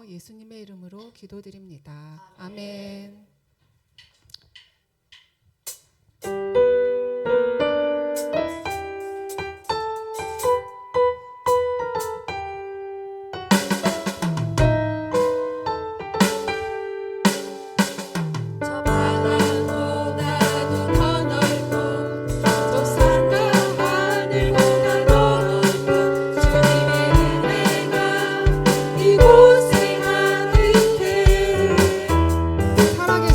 예수님의 이름으로 기도드립니다. 아멘. 사랑의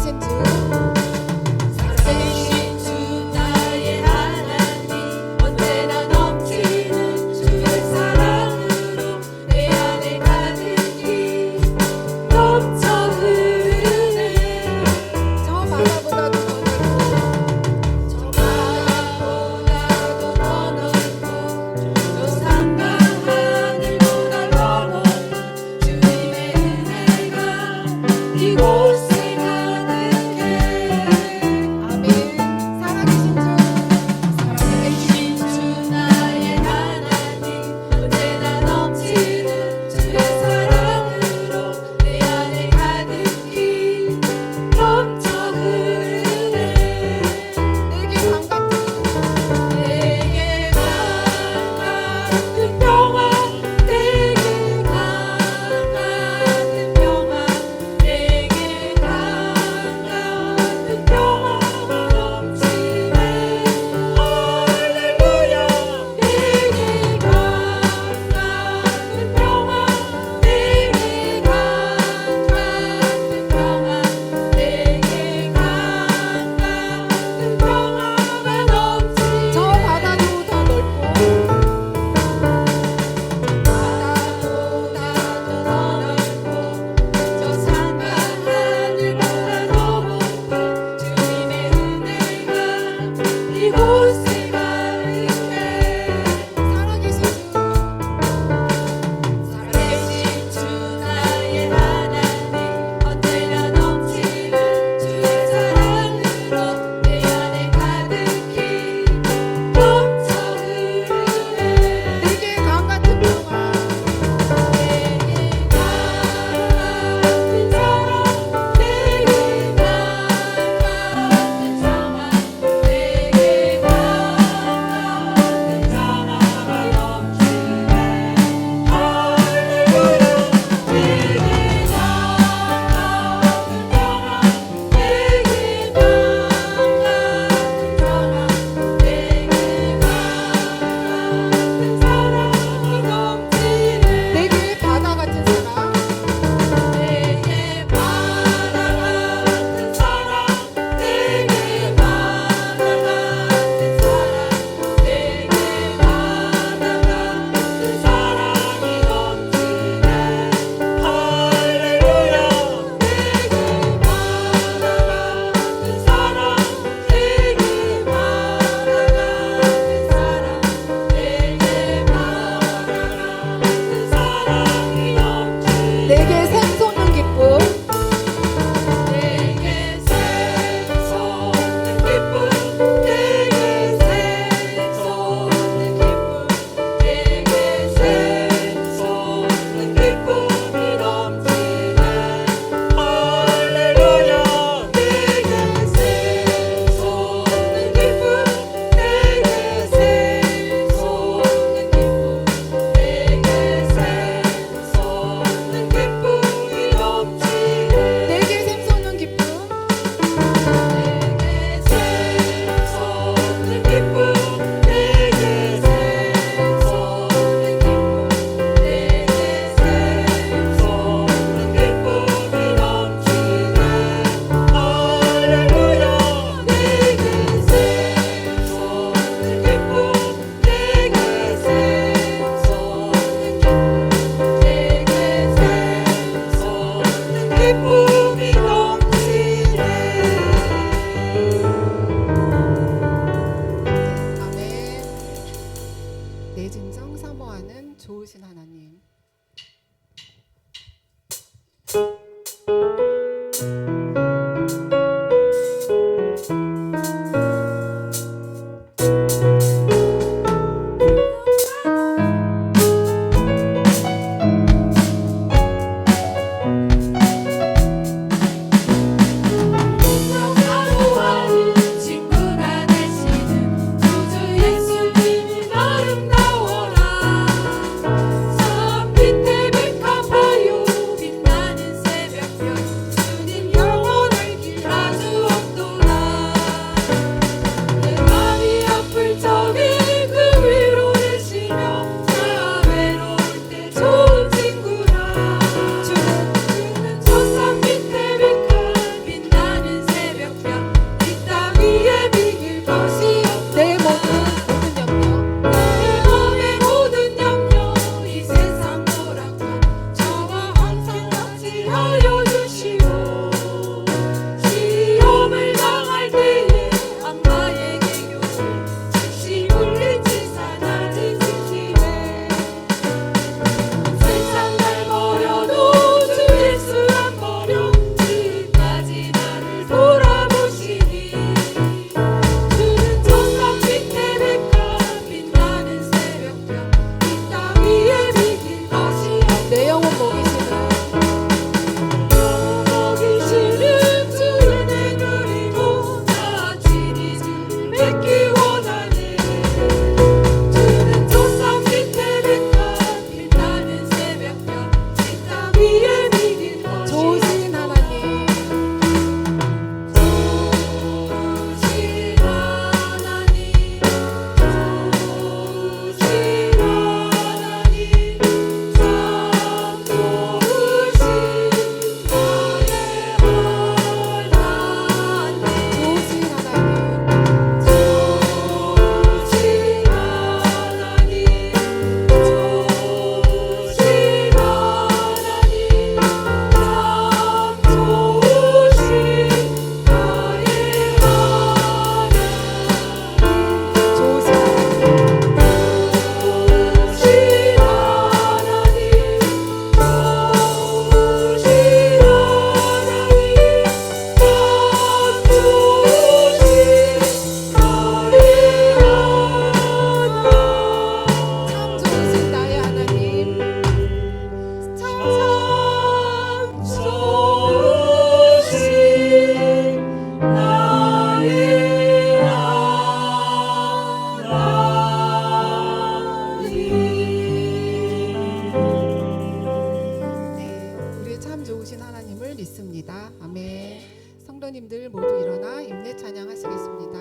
참 좋으신 하나님을 믿습니다. 아멘. 성도님들 모두 일어나 임내 찬양하시겠습니다.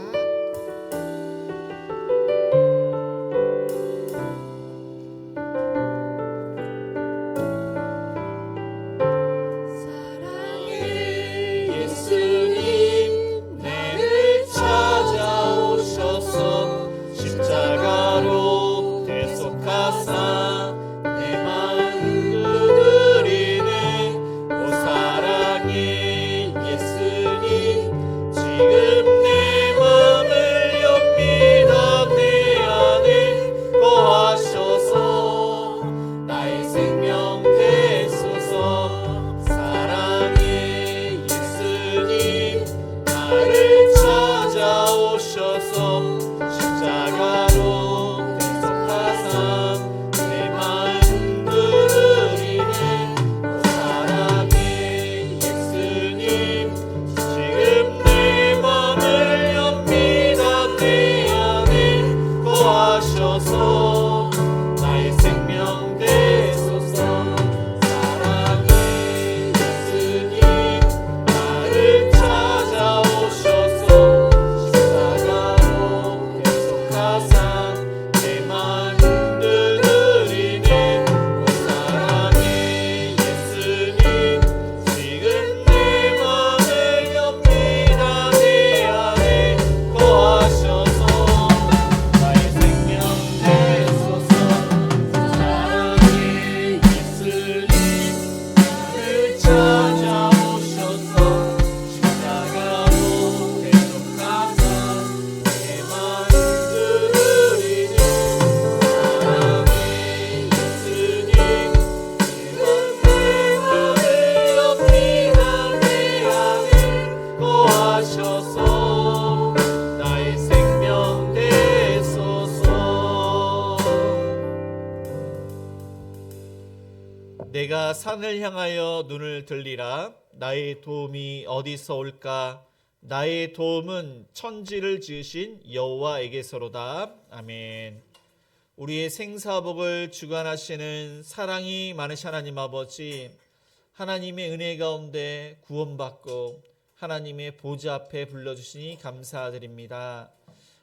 내가 산을 향하여 눈을 들리라. 나의 도움이 어디서 올까? 나의 도움은 천지를 지으신 여호와에게서로다. 아멘. 우리의 생사복을 주관하시는 사랑이 많으신 하나님 아버지, 하나님의 은혜 가운데 구원받고 하나님의 보좌 앞에 불러주시니 감사드립니다.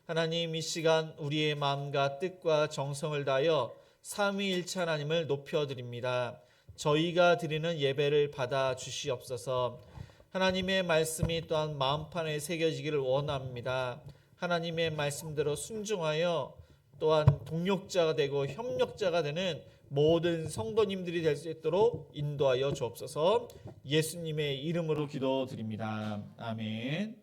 하나님, 이 시간 우리의 마음과 뜻과 정성을 다하여 삼위일체 하나님을 높여드립니다. 저희가 드리는 예배를 받아 주시옵소서. 하나님의 말씀이 또한 마음판에 새겨지기를 원합니다. 하나님의 말씀대로 순종하여 또한 동력자가 되고 협력자가 되는 모든 성도님들이 될 수 있도록 인도하여 주옵소서. 예수님의 이름으로 기도드립니다. 아멘.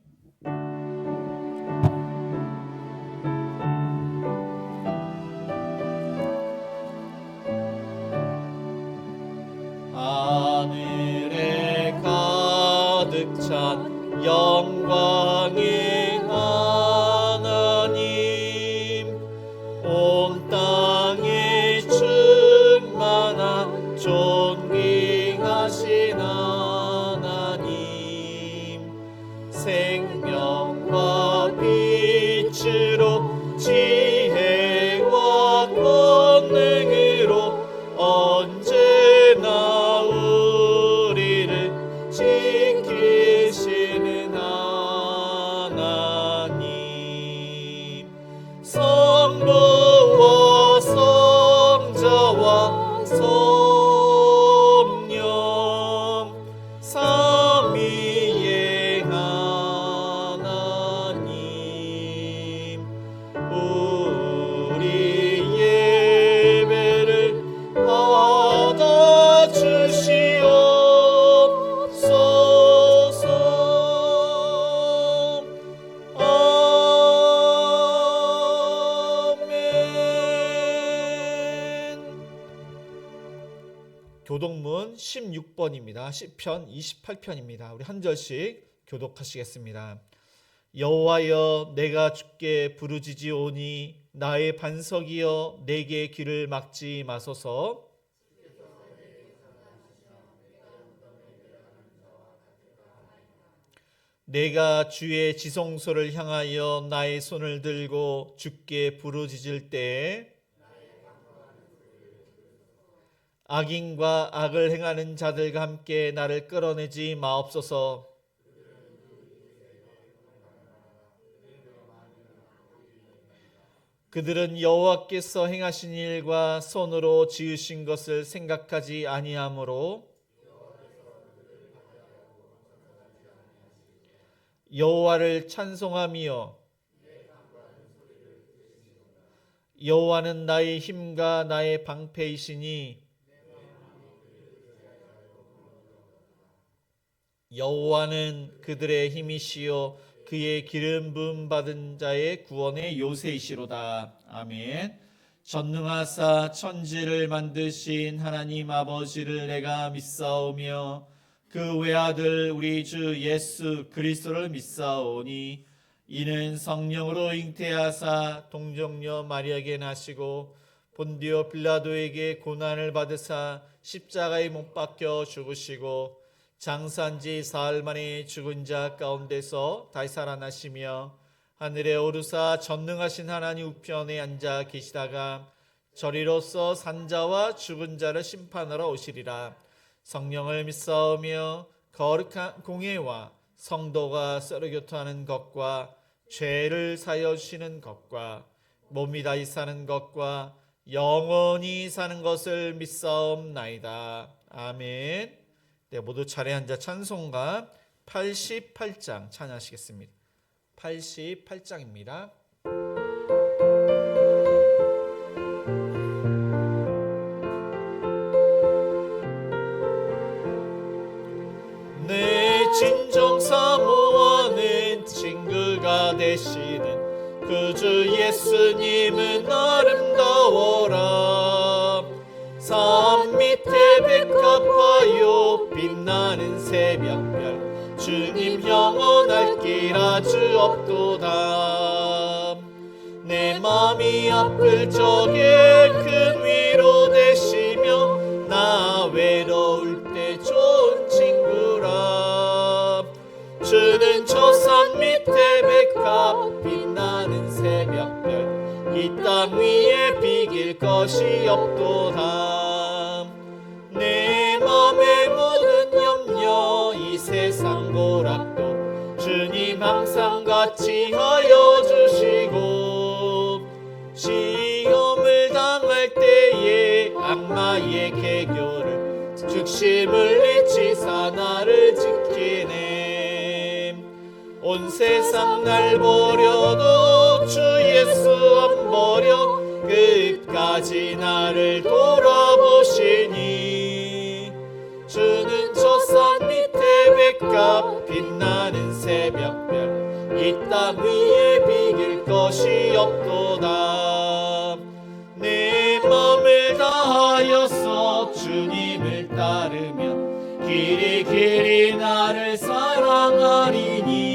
하늘에 가득 찬 영광의 하나님, 온 땅에 충만한 존귀하신 하나님, 생명과 빛으로 지혜와 권능으로 언제나 지키시는 하나님, 성부와 성자와 성령 삼위의 하나님, 우리 예배를 받아주시오. 교독문 16번입니다. 시편 28편입니다. 우리 한 절씩 교독하시겠습니다. 여호와여, 내가 주께 부르짖으오니 나의 반석이여, 내게 길을 막지 마소서. 내가 주의 지성소를 향하여 나의 손을 들고 주께 부르짖을 때에 악인과 악을 행하는 자들과 함께 나를 끌어내지 마옵소서. 그들은 여호와께서 행하신 일과 손으로 지으신 것을 생각하지 아니하므로 여호와를 찬송하며 여호와는 나의 힘과 나의 방패이시니 여호와는 그들의 힘이시요 그의 기름 부음 받은 자의 구원의 요새이시로다. 아멘. 전능하사 천지를 만드신 하나님 아버지를 내가 믿사오며 그 외아들 우리 주 예수 그리스도를 믿사오니 이는 성령으로 잉태하사 동정녀 마리아에게 나시고 본디오 빌라도에게 고난을 받으사 십자가에 못 박혀 죽으시고 장사한지 사흘 만에 죽은 자 가운데서 다시 살아나시며 하늘에 오르사 전능하신 하나님 우편에 앉아 계시다가 저리로서 산자와 죽은 자를 심판하러 오시리라. 성령을 믿사오며 거룩한 공예와 성도가 서로 교통하는 것과 죄를 사여 주시는 것과 몸이 다시 사는 것과 영원히 사는 것을 믿사옵나이다. 아멘. 네, 모두 차례 앉아 찬송가 88장 찬양하시겠습니다. 88장입니다. 내 진정 사모하는 친구가 되시는 그 주 예수님은 아름다워라. 산 밑에 백합화요 빛나는 새벽별 주님 영원할 길 아주 없도다. 내 맘이 아플 적에 큰 위로 되시며 나 외로울 때 좋은 친구라. 주는 저 산 밑에 백합 빛나는 새벽별 이 땅 위에 비길 것이 없도다. 내 맘의 모든 염려 이 세상 고락도 주님 항상 같이 하여 주시고 시험을 당할 때에 악마의 계교를 죽심을 잊히사 나를 지키네. 온 세상 날 버려도 주 예수 안 버려 끝까지 나를 돌아보시니 주는 저 산 밑에 백합 빛나는 새벽별 이 땅 위에 비길 것이 없도다. 내 맘을 다하여서 주님을 따르며 길이 길이 나를 사랑하리니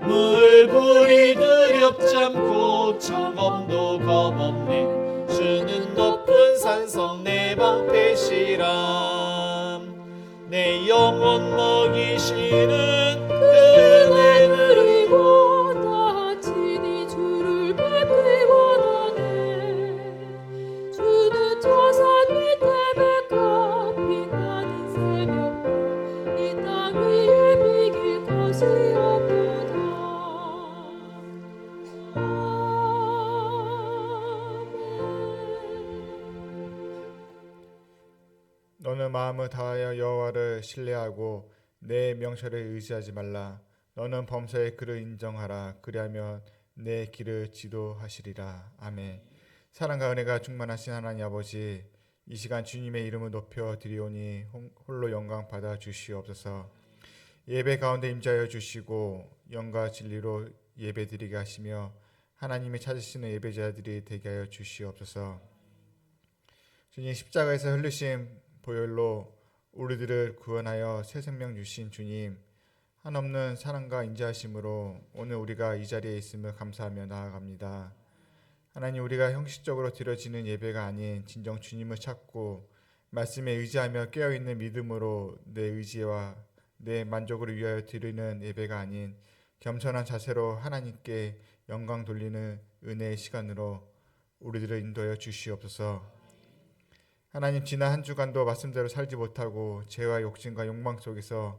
물불이 두렵지 않고 청검도 겁없네. 주는 높은 산성 내 방패시람. 내 영혼 먹이시는 그 은혜를 그리고 나 친히 주를 뵙기 원하네. 주는 저 산 밑에 백합 빛나는 새벽별 이 땅 위에 비길 것이 없도다. 너는 마음을 다하여 여호와를 신뢰하고 내 명철에 의지하지 말라. 너는 범사의 그를 인정하라. 그리하면 내 길을 지도하시리라. 아멘. 사랑과 은혜가 충만하신 하나님 아버지, 이 시간 주님의 이름을 높여 드리오니 홀로 영광 받아 주시옵소서. 예배 가운데 임재하여 주시고 영과 진리로 예배드리게 하시며 하나님이 찾으시는 예배자들이 되게 하여 주시옵소서. 주님, 십자가에서 흘리신 보혈로 우리들을 구원하여 새 생명 주신 주님, 한없는 사랑과 인자하심으로 오늘 우리가 이 자리에 있음을 감사하며 나아갑니다. 하나님, 우리가 형식적으로 드려지는 예배가 아닌 진정 주님을 찾고 말씀에 의지하며 깨어있는 믿음으로 내 의지와 내 만족을 위하여 드리는 예배가 아닌 겸손한 자세로 하나님께 영광 돌리는 은혜의 시간으로 우리들을 인도하여 주시옵소서. 하나님, 지난 한 주간도 말씀대로 살지 못하고 죄와 욕심과 욕망 속에서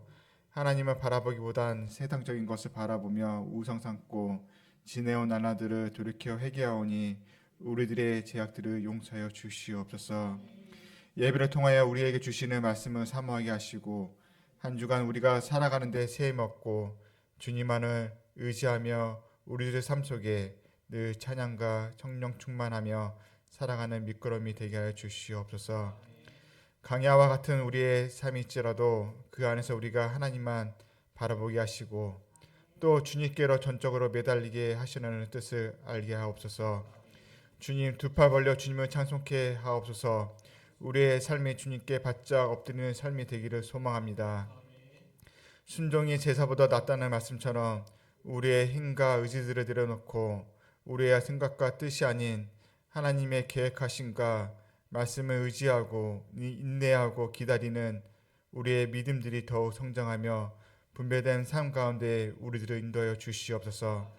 하나님을 바라보기보단 세상적인 것을 바라보며 우상 삼고 지내온 나라들을 돌이켜 회개하오니 우리들의 죄악들을 용서하여 주시옵소서. 예배를 통하여 우리에게 주시는 말씀을 사모하게 하시고 한 주간 우리가 살아가는데 세임 얻고 주님만을 의지하며 우리들의 삶 속에 늘 찬양과 성령 충만하며 살아가는 미끄럼이 되게 하여 주시옵소서. 강야와 같은 우리의 삶일지라도 그 안에서 우리가 하나님만 바라보게 하시고 또 주님께로 전적으로 매달리게 하시는 뜻을 알게 하옵소서. 주님, 두 팔 벌려 주님을 찬송케 하옵소서. 우리의 삶이 주님께 바짝 엎드리는 삶이 되기를 소망합니다. 순종이 제사보다 낫다는 말씀처럼 우리의 힘과 의지들을 내려놓고 우리의 생각과 뜻이 아닌 하나님의 계획하심과 말씀을 의지하고 인내하고 기다리는 우리의 믿음들이 더욱 성장하며 분배된 삶 가운데 우리들을 인도하여 주시옵소서.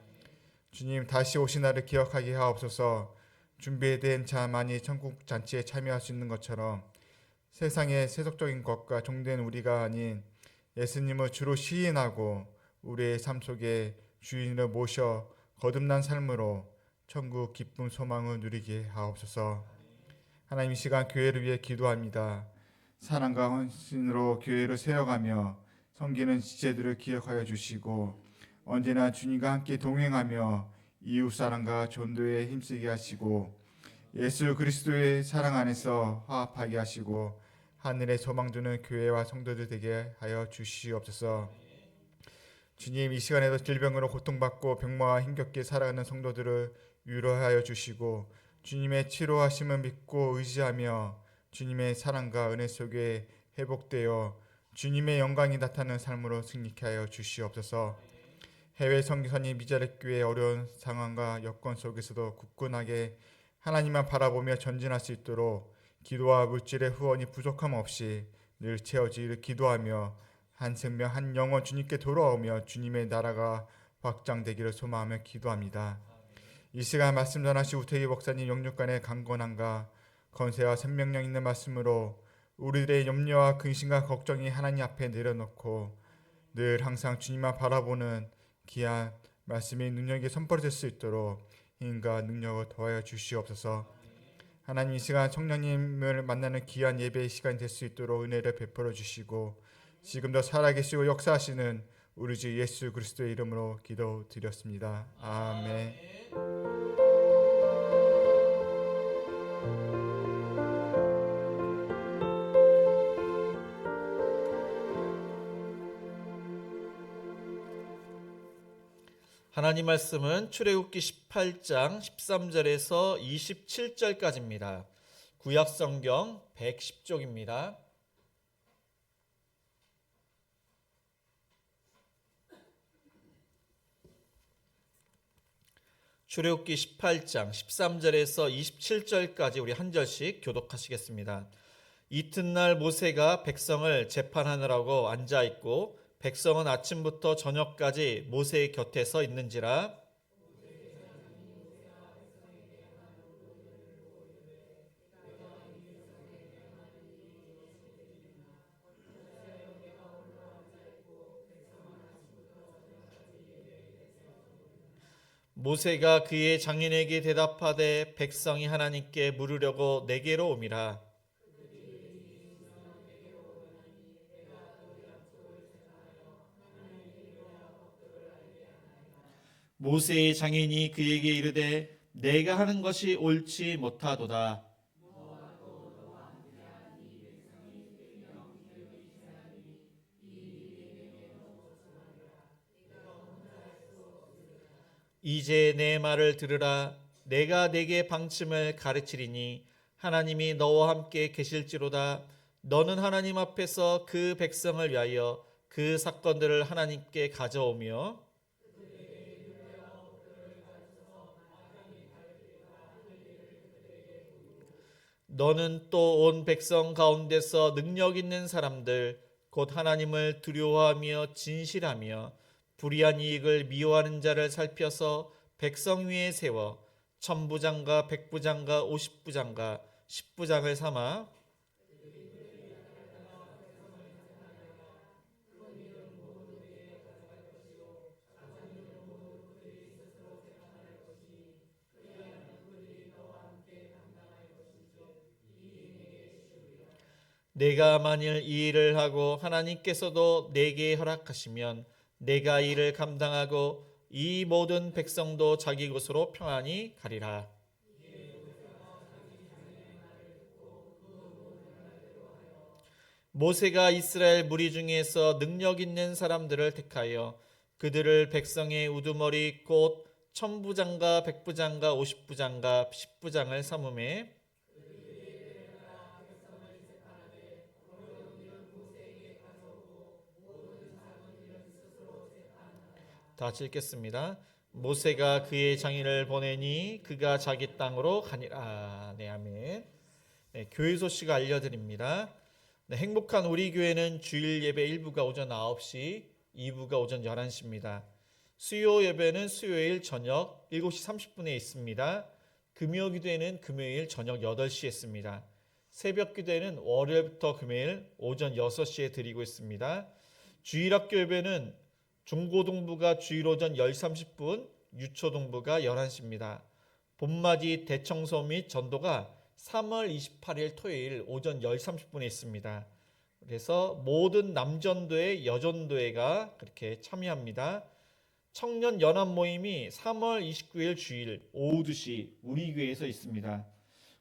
주님, 다시 오신 날을 기억하게 하옵소서. 준비된 자만이 천국 잔치에 참여할 수 있는 것처럼 세상의 세속적인 것과 종된 우리가 아닌 예수님을 주로 시인하고 우리의 삶 속에 주인을 모셔 거듭난 삶으로 천국 기쁨 소망을 누리게 하옵소서. 하나님, 이 시간 교회를 위해 기도합니다. 사랑과 헌신으로 교회를 세워가며 섬기는 지체들을 기억하여 주시고 언제나 주님과 함께 동행하며 이웃사랑과 전도에 힘쓰게 하시고 예수 그리스도의 사랑 안에서 화합하게 하시고 하늘에 소망 두는 교회와 성도들 되게 하여 주시옵소서. 주님, 이 시간에도 질병으로 고통받고 병마와 힘겹게 살아가는 성도들을 위로하여 주시고 주님의 치료하심을 믿고 의지하며 주님의 사랑과 은혜 속에 회복되어 주님의 영광이 나타나는 삶으로 승리케 하여 주시옵소서. 해외 선교사님 미자립교회의 어려운 상황과 여건 속에서도 굳건하게 하나님만 바라보며 전진할 수 있도록 기도와 물질의 후원이 부족함 없이 늘 채워지기를 기도하며 한 생명 한 영혼 주님께 돌아오며 주님의 나라가 확장되기를 소망하며 기도합니다. 이 시간 말씀 전하신 우태기 목사님 영육간의 강건함과 건세와 생명력 있는 말씀으로 우리들의 염려와 근심과 걱정이 하나님 앞에 내려놓고 늘 항상 주님만 바라보는 귀한 말씀이 능력이 선포될 수 있도록 힘과 능력을 더하여 주시옵소서. 하나님, 이 시간 성령님을 만나는 귀한 예배의 시간이 될 수 있도록 은혜를 베풀어 주시고 지금도 살아계시고 역사하시는 우리 주 예수 그리스도의 이름으로 기도드렸습니다. 아멘. 하나님 말씀은 출애굽기 18장 13절에서 27절까지입니다. 구약성경 110쪽입니다. 출애굽기 18장 13절에서 27절까지 우리 한 절씩 교독하시겠습니다. 이튿날 모세가 백성을 재판하느라고 앉아있고 백성은 아침부터 저녁까지 모세의 곁에 서 있는지라. 모세가 그의 장인에게 대답하되 백성이 하나님께 물으려고 내게로 오미라. 모세의 장인이 그에게 이르되 내가 하는 것이 옳지 못하도다. 이제 내 말을 들으라. 내가 네게 방침을 가르치리니 하나님이 너와 함께 계실지로다. 너는 하나님 앞에서 그 백성을 위하여 그 사건들을 하나님께 가져오며 너는 또 온 백성 가운데서 능력 있는 사람들 곧 하나님을 두려워하며 진실하며 불의한 이익을 미워하는 자를 살펴서 백성 위에 세워 천부장과 백부장과 50부장과 10부장을 삼아 내가 만일 이 일을 하고 하나님께서도 내게 허락하시면 내가 이 일을 감당하고 이 모든 백성도 자기 곳으로 평안히 가리라. 모세가 이스라엘 무리 중에서 능력 있는 사람들을 택하여 그들을 백성의 우두머리 곧 천부장과 백부장과 오십부장과 십부장을 삼음에 다 같이 읽겠습니다. 모세가 그의 장인을 보내니 그가 자기 땅으로 가니라. 네, 아멘. 네, 교회 소식 알려드립니다. 네, 행복한 우리 교회는 주일 예배 1부가 오전 9시, 2부가 오전 11시입니다. 수요 예배는 수요일 저녁 7시 30분에 있습니다. 금요 기도회는 금요일 저녁 8시에 있습니다. 새벽 기도회는 월요일부터 금요일 오전 6시에 드리고 있습니다. 주일학교 예배는 중고등부가 주일 오전 10시 30분, 유초등부가 11시입니다. 봄맞이 대청소 및 전도가 3월 28일 토요일 오전 10시 30분에 있습니다. 그래서 모든 남전도회, 여전도회가 그렇게 참여합니다. 청년 연합 모임이 3월 29일 주일 오후 2시 우리 교회에서 있습니다.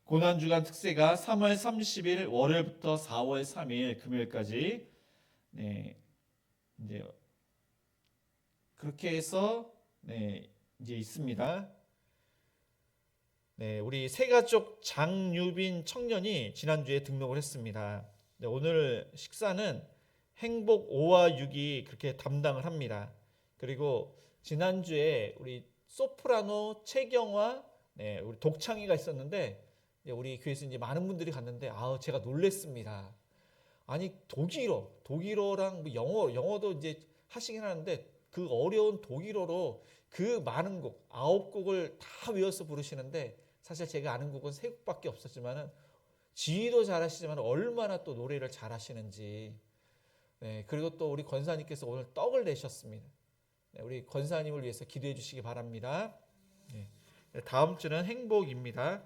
고난주간 특세가 3월 30일 월요일부터 4월 3일 금요일까지 이제 그렇게 해서 이제 있습니다. 우리 새가족 장유빈 청년이 지난주에 등록을 했습니다. 오늘 식사는 행복 5와 6이 그렇게 담당을 합니다. 그리고 지난주에 우리 소프라노 최경화, 우리 독창이가 있었는데 우리 교회에서 이제 많은 분들이 갔는데 제가 놀랬습니다. 아니 독일어랑 뭐 영어도 이제 하시긴 하는데 그 어려운 독일어로 그 많은 곡 9곡을 다 외워서 부르시는데 사실 제가 아는 곡은 3곡밖에 없었지만은 지휘도 잘하시지만 얼마나 또 노래를 잘하시는지. 그리고 또 우리 권사님께서 오늘 떡을 내셨습니다. 우리 권사님을 위해서 기도해 주시기 바랍니다. 다음 주는 행복입니다.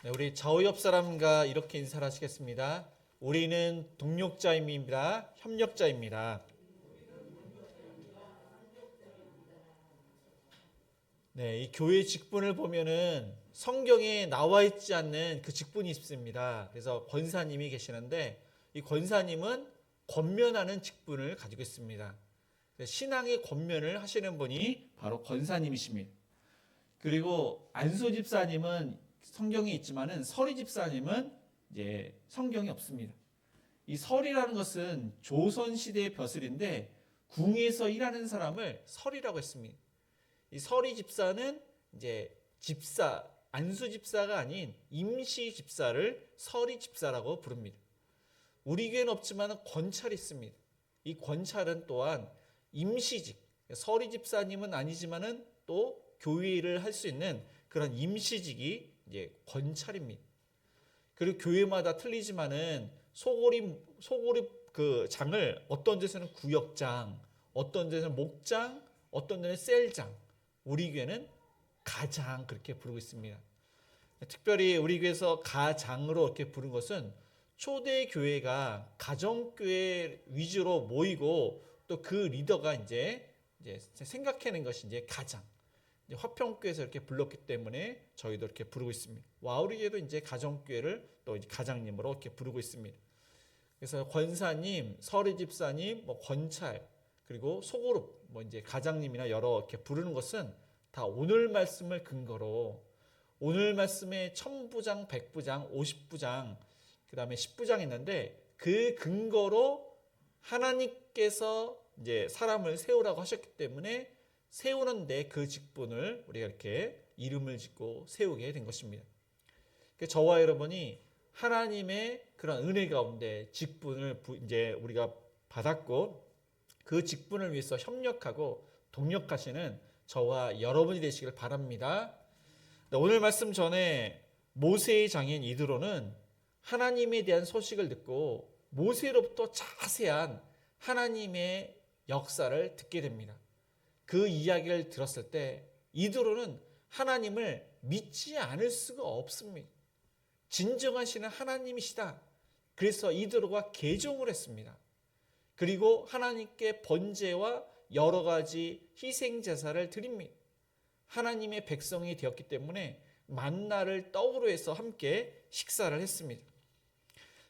네, 우리 좌우 옆 사람과 이렇게 인사를 하시겠습니다. 우리는 동력자입니다. 협력자입니다. 네, 이 교회 직분을 보면은 성경에 나와 있지 않는 그 직분이 있습니다. 그래서 권사님이 계시는데 이 권사님은 권면하는 직분을 가지고 있습니다. 신앙의 권면을 하시는 분이 바로 권사님이십니다. 그리고 안소 집사님은 성경에 있지만은 서리 집사님은 이제 성경이 없습니다. 이 설이라는 것은 조선 시대의 벼슬인데 궁에서 일하는 사람을 설이라고 했습니다. 이 서리 집사는 이제 집사, 안수 집사가 아닌 임시 집사를 서리 집사라고 부릅니다. 우리 교회는 없지만 권찰이 있습니다. 이 권찰은 또한 임시직, 서리 집사님은 아니지만은 또 교회 일을 할 수 있는 그런 임시직이 이제 권찰입니다. 그리고 교회마다 틀리지만은 소고리 그 장을 어떤 데서는 구역장, 어떤 데서는 목장, 어떤 데는 셀장, 우리 교회는 가장 그렇게 부르고 있습니다. 특별히 우리 교회에서 가장으로 이렇게 부른 것은 초대 교회가 가정교회 위주로 모이고 또 그 리더가 이제 생각해낸 것이 이제 가장. 이제 화평교회에서 이렇게 불렀기 때문에 저희도 이렇게 부르고 있습니다. 와우리교회도 이제 가정교회를 또 이제 가장님으로 이렇게 부르고 있습니다. 그래서 권사님, 서리 집사님, 뭐 권찰, 그리고 소그룹, 뭐 이제 가장님이나 여러 이렇게 부르는 것은 다 오늘 말씀을 근거로 오늘 말씀에 1000부장, 100부장, 50부장, 그 다음에 10부장 있는데 그 근거로 하나님께서 이제 사람을 세우라고 하셨기 때문에 세우는데 그 직분을 우리가 이렇게 이름을 짓고 세우게 된 것입니다. 저와 여러분이 하나님의 그런 은혜 가운데 직분을 이제 우리가 받았고 그 직분을 위해서 협력하고 동력하시는 저와 여러분이 되시길 바랍니다. 오늘 말씀 전에 모세의 장인 이드로는 하나님에 대한 소식을 듣고 모세로부터 자세한 하나님의 역사를 듣게 됩니다. 그 이야기를 들었을 때 이드로는 하나님을 믿지 않을 수가 없습니다. 진정하시는 하나님이시다. 그래서 이드로가 개종을 했습니다. 그리고 하나님께 번제와 여러 가지 희생 제사를 드립니다. 하나님의 백성이 되었기 때문에 만나를 떡으로 해서 함께 식사를 했습니다.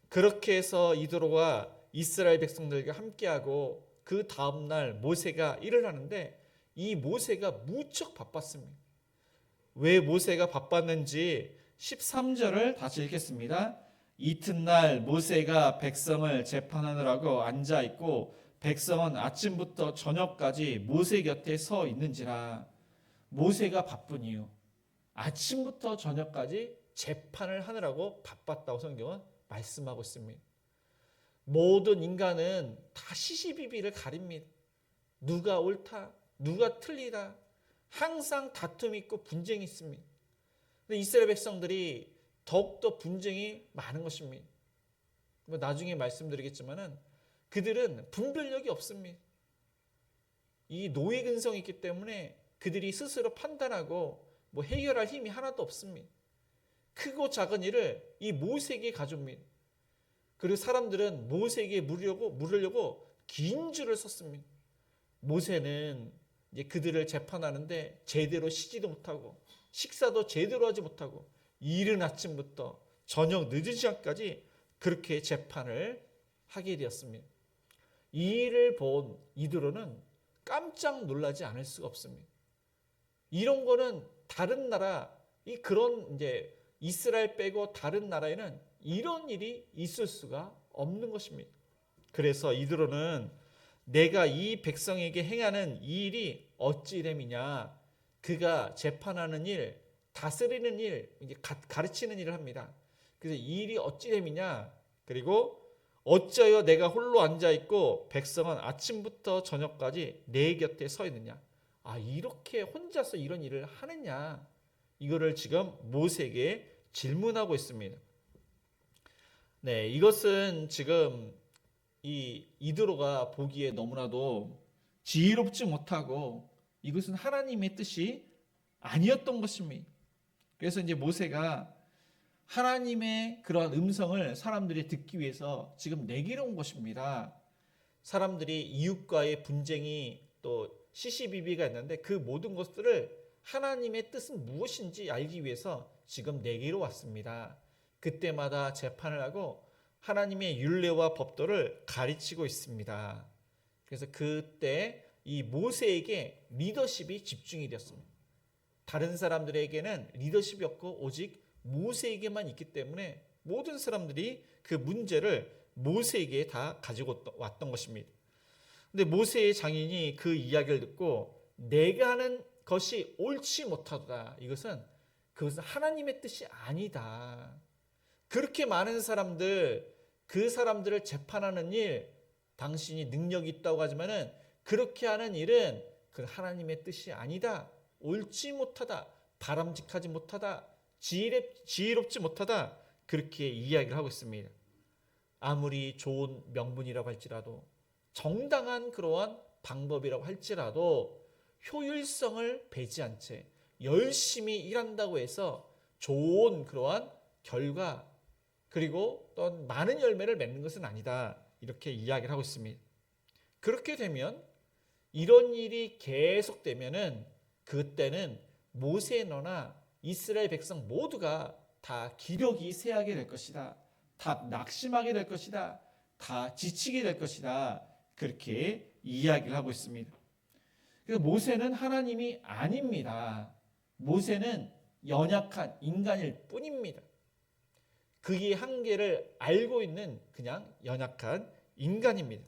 그렇게 해서 이드로가 이스라엘 백성들과 함께하고 그 다음날 모세가 일을 하는데 이 모세가 무척 바빴습니다. 왜 모세가 바빴는지 13절을 다시 읽겠습니다. 이튿날 모세가 백성을 재판하느라고 앉아있고 백성은 아침부터 저녁까지 모세 곁에 서 있는지라. 모세가 바쁜 이유, 아침부터 저녁까지 재판을 하느라고 바빴다고 성경은 말씀하고 있습니다. 모든 인간은 다 시시비비를 가립니다. 누가 옳다, 누가 틀리다, 항상 다툼이 있고 분쟁이 있습니다. 근데 이스라엘 백성들이 더욱더 분쟁이 많은 것입니다. 나중에 말씀드리겠지만은 그들은 분별력이 없습니다. 이 노예 근성이 있기 때문에 그들이 스스로 판단하고 뭐 해결할 힘이 하나도 없습니다. 크고 작은 일을 이 모세에게 가줍니다. 그리고 사람들은 모세에게 물으려고 긴 줄을 섰습니다. 모세는 이제 그들을 재판하는데 제대로 쉬지도 못하고 식사도 제대로 하지 못하고 이른 아침부터 저녁 늦은 시간까지 그렇게 재판을 하게 되었습니다. 이 일을 본 이드로는 깜짝 놀라지 않을 수가 없습니다. 이런 거는 다른 나라, 그런 이제 이스라엘 빼고 다른 나라에는 이런 일이 있을 수가 없는 것입니다. 그래서 이드로는 내가 이 백성에게 행하는 이 일이 어찌됨이냐. 그가 재판하는 일, 다스리는 일, 이제 가르치는 일을 합니다. 그래서 이 일이 어찌됨이냐. 그리고 어찌하여 내가 홀로 앉아있고 백성은 아침부터 저녁까지 내 곁에 서 있느냐. 이렇게 혼자서 이런 일을 하느냐. 이거를 지금 모세에게 질문하고 있습니다. 네, 이것은 지금 이 이드로가 보기에 너무나도 지혜롭지 못하고 이것은 하나님의 뜻이 아니었던 것입니다. 그래서 이제 모세가 하나님의 그러한 음성을 사람들이 듣기 위해서 지금 내기로 온 것입니다. 사람들이 이웃과의 분쟁이 또 시시비비가 있는데 그 모든 것들을 하나님의 뜻은 무엇인지 알기 위해서 지금 내기로 왔습니다. 그때마다 재판을 하고 하나님의 율례와 법도를 가르치고 있습니다. 그래서 그때 이 모세에게 리더십이 집중이 되었습니다. 다른 사람들에게는 리더십이 없고 오직 모세에게만 있기 때문에 모든 사람들이 그 문제를 모세에게 다 가지고 왔던 것입니다. 근데 모세의 장인이 그 이야기를 듣고 내가 하는 것이 옳지 못하다. 그것은 하나님의 뜻이 아니다. 그렇게 많은 사람들, 그 사람들을 재판하는 일, 당신이 능력이 있다고 하지만은 그렇게 하는 일은 그 하나님의 뜻이 아니다. 옳지 못하다. 바람직하지 못하다. 지혜롭지 못하다. 그렇게 이야기를 하고 있습니다. 아무리 좋은 명분이라고 할지라도 정당한 그러한 방법이라고 할지라도 효율성을 배제한 채 열심히 일한다고 해서 좋은 그러한 결과 그리고 또 많은 열매를 맺는 것은 아니다. 이렇게 이야기를 하고 있습니다. 그렇게 되면 이런 일이 계속되면은 그때는 모세 너나 이스라엘 백성 모두가 다 기력이 쇠하게 될 것이다. 다 낙심하게 될 것이다. 다 지치게 될 것이다. 그렇게 이야기를 하고 있습니다. 그래서 모세는 하나님이 아닙니다. 모세는 연약한 인간일 뿐입니다. 그의 한계를 알고 있는 그냥 연약한 인간입니다.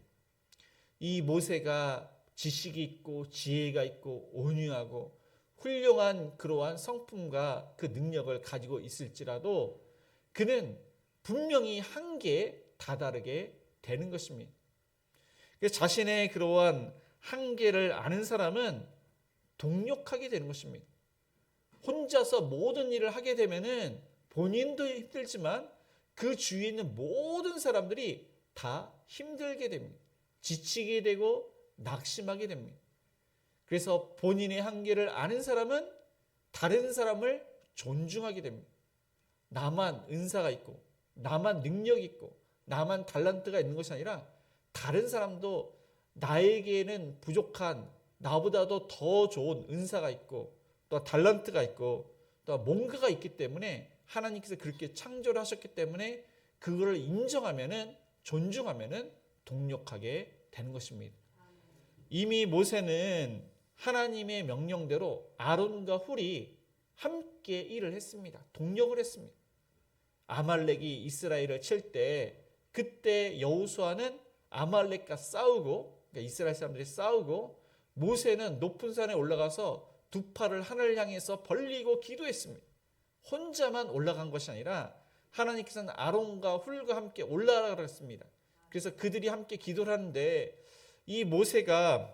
이 모세가 지식이 있고 지혜가 있고 온유하고 훌륭한 그러한 성품과 그 능력을 가지고 있을지라도 그는 분명히 한계에 다다르게 되는 것입니다. 자신의 그러한 한계를 아는 사람은 동력하게 되는 것입니다. 혼자서 모든 일을 하게 되면은 본인도 힘들지만 그 주위에 있는 모든 사람들이 다 힘들게 됩니다. 지치게 되고 낙심하게 됩니다. 그래서 본인의 한계를 아는 사람은 다른 사람을 존중하게 됩니다. 나만 은사가 있고 나만 능력이 있고 나만 달란트가 있는 것이 아니라 다른 사람도 나에게는 부족한 나보다도 더 좋은 은사가 있고 또 달란트가 있고 또 뭔가가 있기 때문에 하나님께서 그렇게 창조를 하셨기 때문에 그거를 인정하면은 존중하면은 동력하게 되는 것입니다. 이미 모세는 하나님의 명령대로 아론과 훌이 함께 일을 했습니다. 동력을 했습니다. 아말렉이 이스라엘을 칠 때 그때 여호수아는 아말렉과 싸우고 그러니까 이스라엘 사람들이 싸우고 모세는 높은 산에 올라가서 두 팔을 하늘을 향해서 벌리고 기도했습니다. 혼자만 올라간 것이 아니라 하나님께서는 아론과 훌과 함께 올라가라 했습니다. 그래서 그들이 함께 기도를 하는데 이 모세가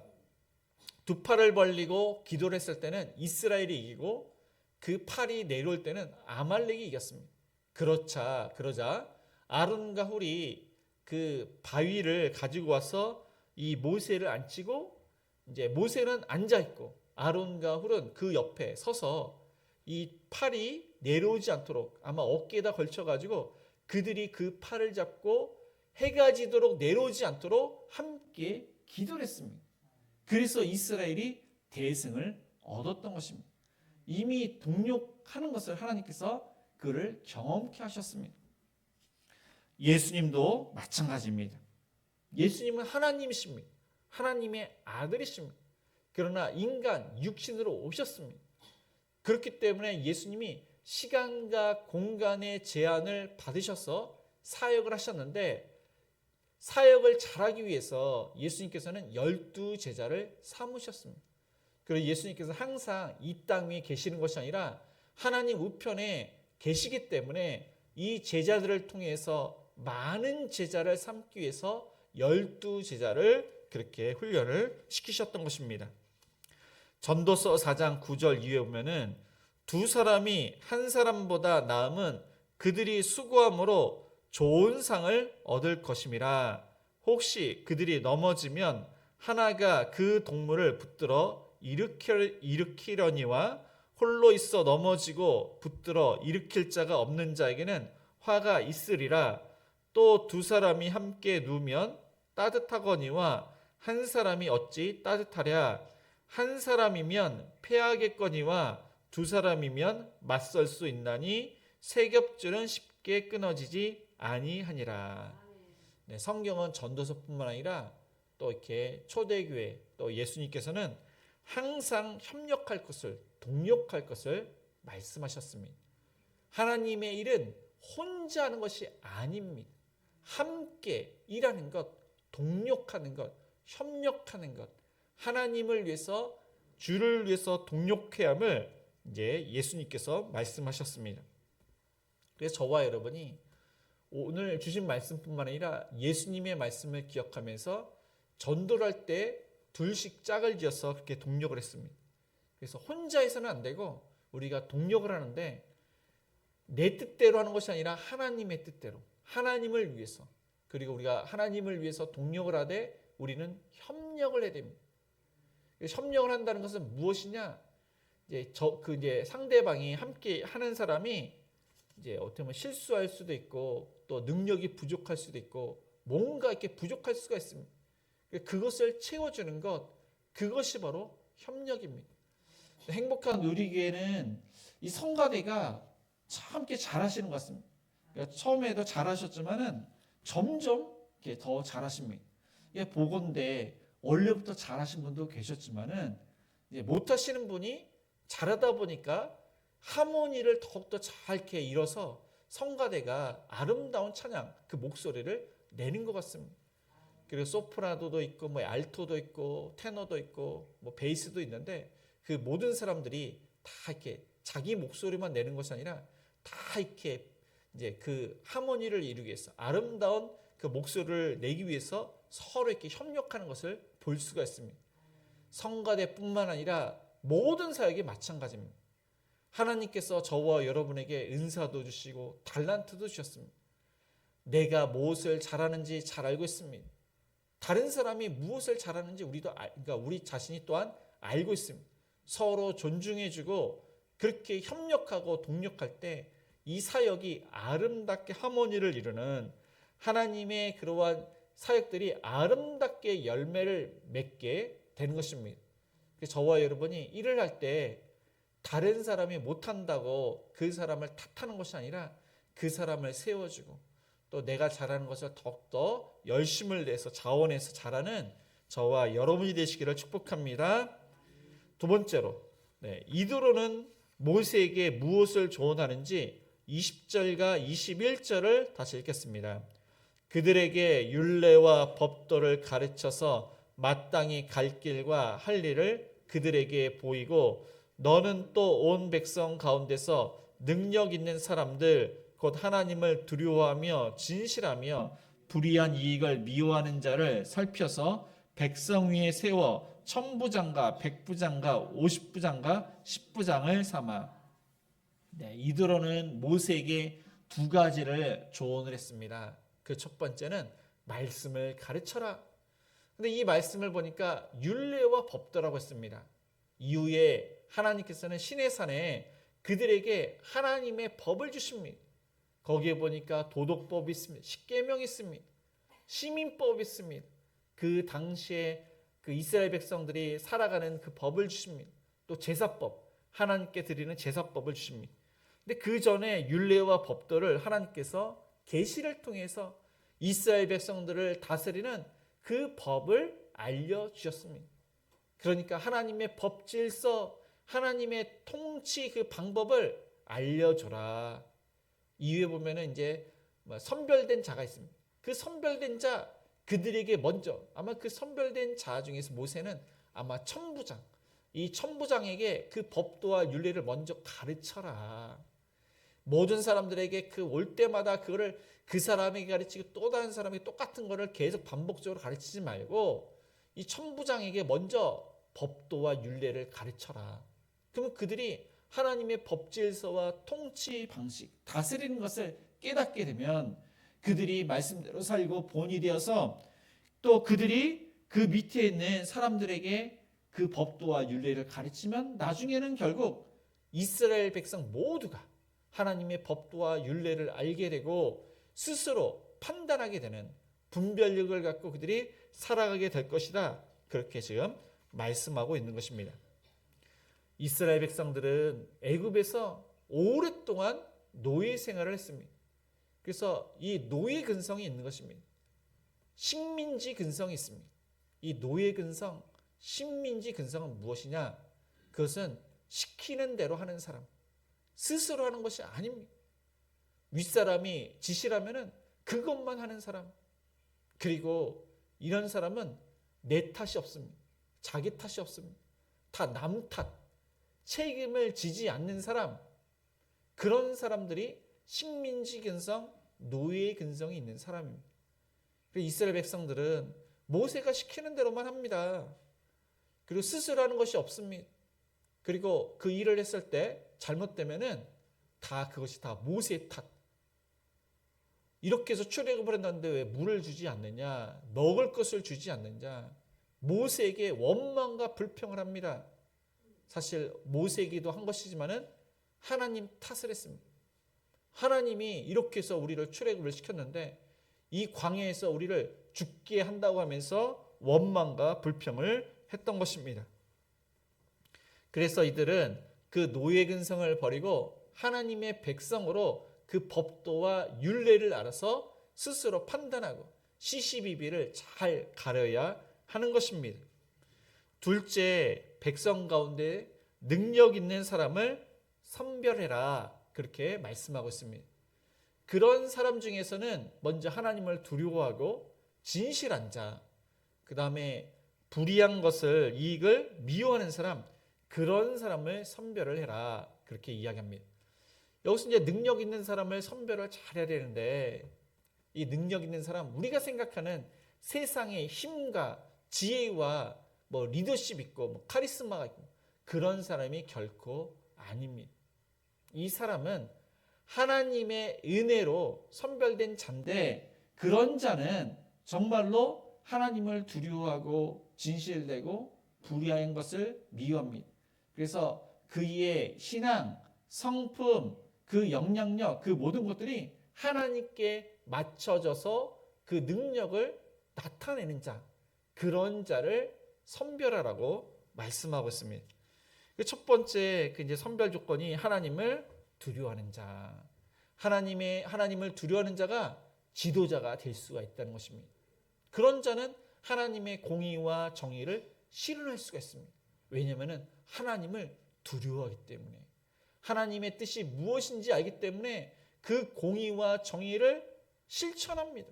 두 팔을 벌리고 기도를 했을 때는 이스라엘이 이기고 그 팔이 내려올 때는 아말렉이 이겼습니다. 그러자 아론과 훌이 그 바위를 가지고 와서 이 모세를 앉히고 이제 모세는 앉아 있고 아론과 훌은 그 옆에 서서 이 팔이 내려오지 않도록 아마 어깨에다 걸쳐 가지고 그들이 그 팔을 잡고 해가 지도록 내려오지 않도록 함께 기도를 했습니다. 그래서 이스라엘이 대승을 얻었던 것입니다. 이미 동력하는 것을 하나님께서 그를 경험케 하셨습니다. 예수님도 마찬가지입니다. 예수님은 하나님이십니다. 하나님의 아들이십니다. 그러나 인간 육신으로 오셨습니다. 그렇기 때문에 예수님이 시간과 공간의 제한을 받으셔서 사역을 하셨는데 사역을 잘하기 위해서 예수님께서는 12제자를 삼으셨습니다. 그리고 예수님께서 항상 이 땅 위에 계시는 것이 아니라 하나님 우편에 계시기 때문에 이 제자들을 통해서 많은 제자를 삼기 위해서 12제자를 그렇게 훈련을 시키셨던 것입니다. 전도서 4장 9절 이후에 보면은 두 사람이 한 사람보다 나음은 그들이 수고함으로 좋은 상을 얻을 것임이라. 혹시 그들이 넘어지면 하나가 그 동물을 붙들어 일으키려니와 홀로 있어 넘어지고 붙들어 일으킬 자가 없는 자에게는 화가 있으리라. 또 두 사람이 함께 누우면 따뜻하거니와 한 사람이 어찌 따뜻하랴. 한 사람이면 패하겠거니와 두 사람이면 맞설 수 있나니 세 겹줄은 쉽게 끊어지지 아니하니라. 네, 성경은 전도서뿐만 아니라 또 이렇게 초대교회 또 예수님께서는 항상 협력할 것을, 동력할 것을 말씀하셨습니다. 하나님의 일은 혼자 하는 것이 아닙니다. 함께 일하는 것, 동력하는 것, 협력하는 것, 하나님을 위해서, 주를 위해서 동력해야 함을 이제 예수님께서 말씀하셨습니다. 그래서 저와 여러분이 오늘 주신 말씀뿐만 아니라 예수님의 말씀을 기억하면서 전도를 할 때 둘씩 짝을 지어서 그렇게 동력을 했습니다. 그래서 혼자 해서는 안 되고 우리가 동력을 하는데 내 뜻대로 하는 것이 아니라 하나님의 뜻대로, 하나님을 위해서, 그리고 우리가 하나님을 위해서 동력을 하되 우리는 협력을 해야 됩니다. 협력을 한다는 것은 무엇이냐? 이제 상대방이 함께 하는 사람이 이제 어떻게 보면 실수할 수도 있고 또 능력이 부족할 수도 있고 뭔가 이렇게 부족할 수가 있습니다. 그것을 채워주는 것, 그것이 바로 협력입니다. 행복한 누리교회는 이 성가대가 참 이렇게 잘하시는 것 같습니다. 그러니까 처음에도 잘하셨지만은 점점 이렇게 더 잘하십니다. 이게 보건대 원래부터 잘하신 분도 계셨지만은 이제 못하시는 분이 잘하다 보니까 하모니를 더욱더 잘 이렇게 이뤄서 성가대가 아름다운 찬양, 그 목소리를 내는 것 같습니다. 그리고 소프라노도 있고, 뭐 알토도 있고, 테너도 있고, 뭐 베이스도 있는데 그 모든 사람들이 다 이렇게 자기 목소리만 내는 것이 아니라 다 이렇게 이제 그 하모니를 이루기 위해서 아름다운 그 목소리를 내기 위해서 서로 이렇게 협력하는 것을 볼 수가 있습니다. 성가대뿐만 아니라 모든 사역이 마찬가지입니다. 하나님께서 저와 여러분에게 은사도 주시고 달란트도 주셨습니다. 내가 무엇을 잘하는지 잘 알고 있습니다. 다른 사람이 무엇을 잘하는지 그러니까 우리 자신이 또한 알고 있습니다. 서로 존중해주고 그렇게 협력하고 동력할 때 이 사역이 아름답게 하모니를 이루는 하나님의 그러한 사역들이 아름답게 열매를 맺게 되는 것입니다. 저와 여러분이 일을 할 때 다른 사람이 못한다고 그 사람을 탓하는 것이 아니라 그 사람을 세워주고 또 내가 잘하는 것을 더욱더 열심을 내서 자원해서 잘하는 저와 여러분이 되시기를 축복합니다. 두 번째로 이드로는 모세에게 무엇을 조언하는지 20절과 21절을 다시 읽겠습니다. 그들에게 율례와 법도를 가르쳐서 마땅히 갈 길과 할 일을 그들에게 보이고 너는 또 온 백성 가운데서 능력 있는 사람들 곧 하나님을 두려워하며 진실하며 불의한 이익을 미워하는 자를 살펴서 백성 위에 세워 천부장과 백부장과 50부장과 10부장을 삼아. 이드로는 모세에게 두 가지를 조언을 했습니다. 그 첫 번째는 말씀을 가르쳐라. 근데 이 말씀을 보니까 율례와 법도라고 했습니다. 이후에 하나님께서는 시내산에 그들에게 하나님의 법을 주십니다. 거기에 보니까 도덕법이 있습니다. 십계명이 있습니다. 시민법이 있습니다. 그 당시에 그 이스라엘 백성들이 살아가는 그 법을 주십니다. 또 제사법, 하나님께 드리는 제사법을 주십니다. 근데 그 전에 율례와 법도를 하나님께서 계시를 통해서 이스라엘 백성들을 다스리는 그 법을 알려주셨습니다. 그러니까 하나님의 법 질서, 하나님의 통치 그 방법을 알려줘라. 이후에 보면은 이제 선별된 자가 있습니다. 그 선별된 자, 그들에게 먼저 아마 그 선별된 자 중에서 모세는 아마 천부장, 이 천부장에게 그 법도와 율례를 먼저 가르쳐라. 모든 사람들에게 그 올 때마다 그거를 그 사람에게 가르치고 또 다른 사람에게 똑같은 거를 계속 반복적으로 가르치지 말고 이 천부장에게 먼저 법도와 율례를 가르쳐라. 그러면 그들이 하나님의 법질서와 통치 방식, 다스리는 것을 깨닫게 되면 그들이 말씀대로 살고 본이 되어서 또 그들이 그 밑에 있는 사람들에게 그 법도와 율례를 가르치면 나중에는 결국 이스라엘 백성 모두가 하나님의 법도와 율례를 알게 되고 스스로 판단하게 되는 분별력을 갖고 그들이 살아가게 될 것이다. 그렇게 지금 말씀하고 있는 것입니다. 이스라엘 백성들은 애굽에서 오랫동안 노예 생활을 했습니다. 그래서 이 노예 근성이 있는 것입니다. 식민지 근성이 있습니다. 이 노예 근성, 식민지 근성은 무엇이냐? 그것은 시키는 대로 하는 사람, 스스로 하는 것이 아닙니다. 윗사람이 지시라면은 그것만 하는 사람. 그리고 이런 사람은 내 탓이 없습니다. 자기 탓이 없습니다. 다 남 탓, 책임을 지지 않는 사람, 그런 사람들이 식민지 근성, 노예 근성이 있는 사람입니다. 이스라엘 백성들은 모세가 시키는 대로만 합니다. 그리고 스스로 하는 것이 없습니다. 그리고 그 일을 했을 때 잘못되면은 다 그것이 다 모세의 탓. 이렇게 해서 출애굽을 했는데 왜 물을 주지 않느냐, 먹을 것을 주지 않느냐, 모세에게 원망과 불평을 합니다. 사실 모세에게도 한 것이지만은 하나님 탓을 했습니다. 하나님이 이렇게 해서 우리를 출애굽을 시켰는데 이 광야에서 우리를 죽게 한다고 하면서 원망과 불평을 했던 것입니다. 그래서 이들은 그 노예 근성을 버리고 하나님의 백성으로 그 법도와 율례를 알아서 스스로 판단하고 시시비비를 잘 가려야 하는 것입니다. 둘째, 백성 가운데 능력 있는 사람을 선별해라. 그렇게 말씀하고 있습니다. 그런 사람 중에서는 먼저 하나님을 두려워하고 진실한 자, 그 다음에 불의한 것을, 이익을 미워하는 사람, 그런 사람을 선별을 해라. 그렇게 이야기합니다. 여기서 이제 능력 있는 사람을 선별을 잘해야 되는데, 이 능력 있는 사람, 우리가 생각하는 세상의 힘과 지혜와 뭐 리더십 있고 뭐 카리스마가 있고 그런 사람이 결코 아닙니다. 이 사람은 하나님의 은혜로 선별된 자인데, 그런 자는 정말로 하나님을 두려워하고 진실되고 불의한 것을 미워합니다. 그래서 그의 신앙, 성품, 그 영향력, 그 모든 것들이 하나님께 맞춰져서 그 능력을 나타내는 자, 그런 자를 선별하라고 말씀하고 있습니다. 첫 번째 이제 선별 조건이 하나님을 두려워하는 자. 하나님을 두려워하는 자가 지도자가 될 수가 있다는 것입니다. 그런 자는 하나님의 공의와 정의를 실현할 수가 있습니다. 왜냐하면 하나님을 두려워하기 때문에, 하나님의 뜻이 무엇인지 알기 때문에 그 공의와 정의를 실천합니다.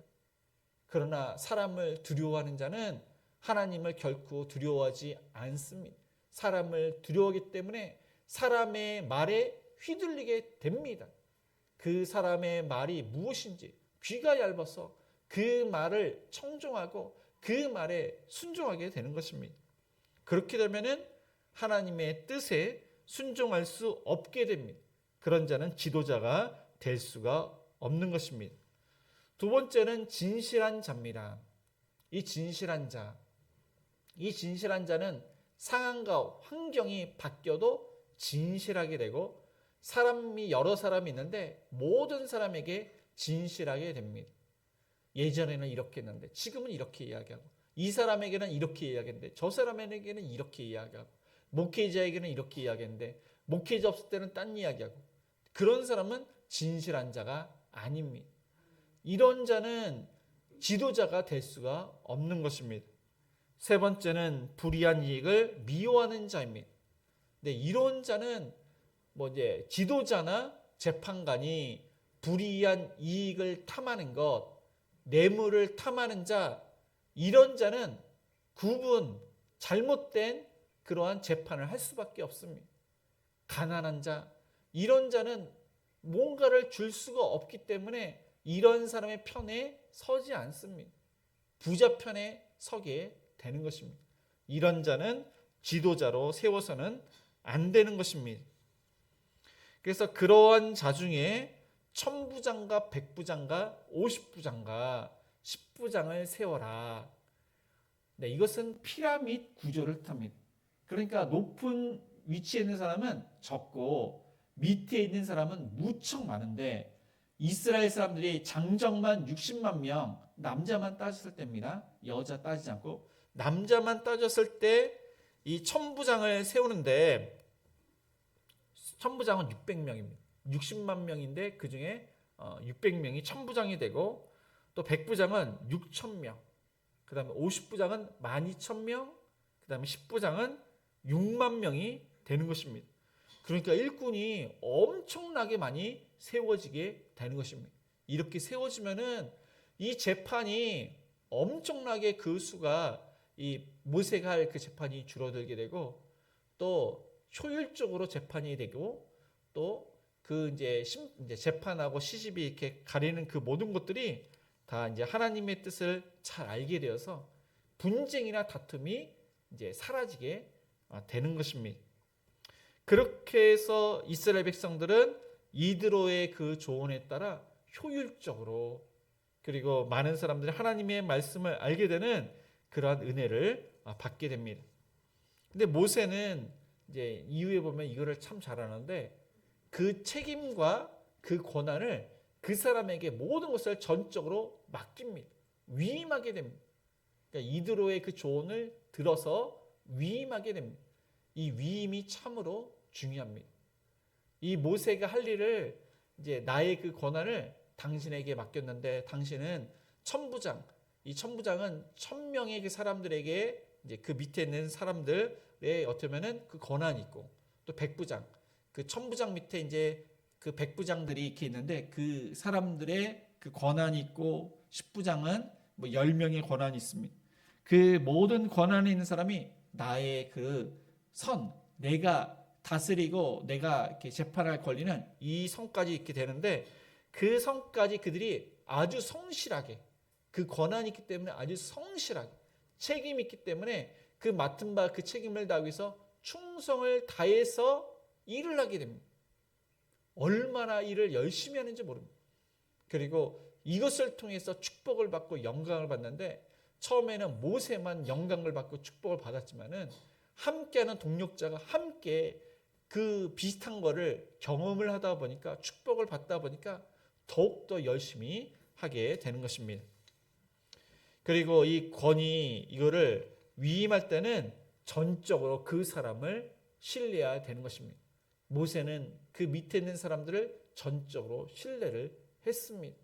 그러나 사람을 두려워하는 자는 하나님을 결코 두려워하지 않습니다. 사람을 두려워하기 때문에 사람의 말에 휘둘리게 됩니다. 그 사람의 말이 무엇인지 귀가 얇아서 그 말을 청종하고 그 말에 순종하게 되는 것입니다. 그렇게 되면은 하나님의 뜻에 순종할 수 없게 됩니다. 그런 자는 지도자가 될 수가 없는 것입니다. 두 번째는 진실한 자입니다. 이 진실한 자는 상황과 환경이 바뀌어도 진실하게 되고, 사람이 여러 사람이 있는데 모든 사람에게 진실하게 됩니다. 예전에는 이렇게 했는데 지금은 이렇게 이야기하고, 이 사람에게는 이렇게 이야기했는데 저 사람에게는 이렇게 이야기하고, 목회자에게는 이렇게 이야기했는데 목회자 없을 때는 딴 이야기하고, 그런 사람은 진실한 자가 아닙니다. 이런 자는 지도자가 될 수가 없는 것입니다. 세 번째는 불의한 이익을 미워하는 자입니다. 근데 이런 자는 이제 지도자나 재판관이 불의한 이익을 탐하는 것, 뇌물을 탐하는 자, 이런 자는 잘못된 그러한 재판을 할 수밖에 없습니다. 가난한 자, 이런 자는 뭔가를 줄 수가 없기 때문에 이런 사람의 편에 서지 않습니다. 부자 편에 서게 되는 것입니다. 이런 자는 지도자로 세워서는 안 되는 것입니다. 그래서 그러한 자 중에 1000부장과 100부장과 50부장과 10부장을 세워라. 네, 이것은 피라미드 구조를 뜻합니다. 그러니까 높은 위치에 있는 사람은 적고 밑에 있는 사람은 무척 많은데 이스라엘 사람들이 장정만 60만 명, 남자만 따졌을 때입니다. 여자 따지지 않고 남자만 따졌을 때 이 천부장을 세우는데 천부장은 600명입니다. 60만 명인데 그중에 600명이 천부장이 되고 또 백부장은 6,000명, 그 다음에 50부장은 12,000명, 그 다음에 10부장은 6만 명이 되는 것입니다. 그러니까 일꾼이 엄청나게 많이 세워지게 되는 것입니다. 이렇게 세워지면은 이 재판이 엄청나게 그 수가 이 모세가 할 그 재판이 줄어들게 되고 또 효율적으로 재판이 되고 또 그 이제 재판하고 시집이 이렇게 가리는 그 모든 것들이 다 이제 하나님의 뜻을 잘 알게 되어서 분쟁이나 다툼이 이제 사라지게 되는 것입니다. 그렇게 해서 이스라엘 백성들은 이드로의 그 조언에 따라 효율적으로 그리고 많은 사람들이 하나님의 말씀을 알게 되는 그러한 은혜를 받게 됩니다. 근데 모세는 이제 이후에 보면 이거를 참 잘하는데 그 책임과 그 권한을 그 사람에게 모든 것을 전적으로 맡깁니다. 위임하게 됩니다. 그러니까 이드로의 그 조언을 들어서 위임하게 됩니다. 이 위임이 참으로 중요합니다. 이 모세가 할 일을 이제 나의 그 권한을 당신에게 맡겼는데 당신은 천부장, 이 천부장은 1000명의 그 사람들에게 이제 그 밑에 있는 사람들의 어쩌면은 그 권한이 있고 또 백부장, 그 천부장 밑에 이제 그 백부장들이 이렇게 있는데 그 사람들의 그 권한이 있고 10부장은 뭐 10명의 권한이 있습니다. 그 모든 권한이 있는 사람이 나의 그 내가 다스리고 내가 이렇게 재판할 권리는 이 성까지 있게 되는데 그 성까지 그들이 아주 성실하게 그 권한이 있기 때문에 아주 성실하게 책임이 있기 때문에 그 맡은 바 그 책임을 다하기 위해서 충성을 다해서 일을 하게 됩니다. 얼마나 일을 열심히 하는지 모릅니다. 그리고 이것을 통해서 축복을 받고 영광을 받는데 처음에는 모세만 영광을 받고 축복을 받았지만은 함께하는 동력자가 함께 그 비슷한 거를 경험을 하다 보니까 축복을 받다 보니까 더욱더 열심히 하게 되는 것입니다. 그리고 이 권위 이거를 위임할 때는 전적으로 그 사람을 신뢰해야 되는 것입니다. 모세는 그 밑에 있는 사람들을 전적으로 신뢰를 했습니다.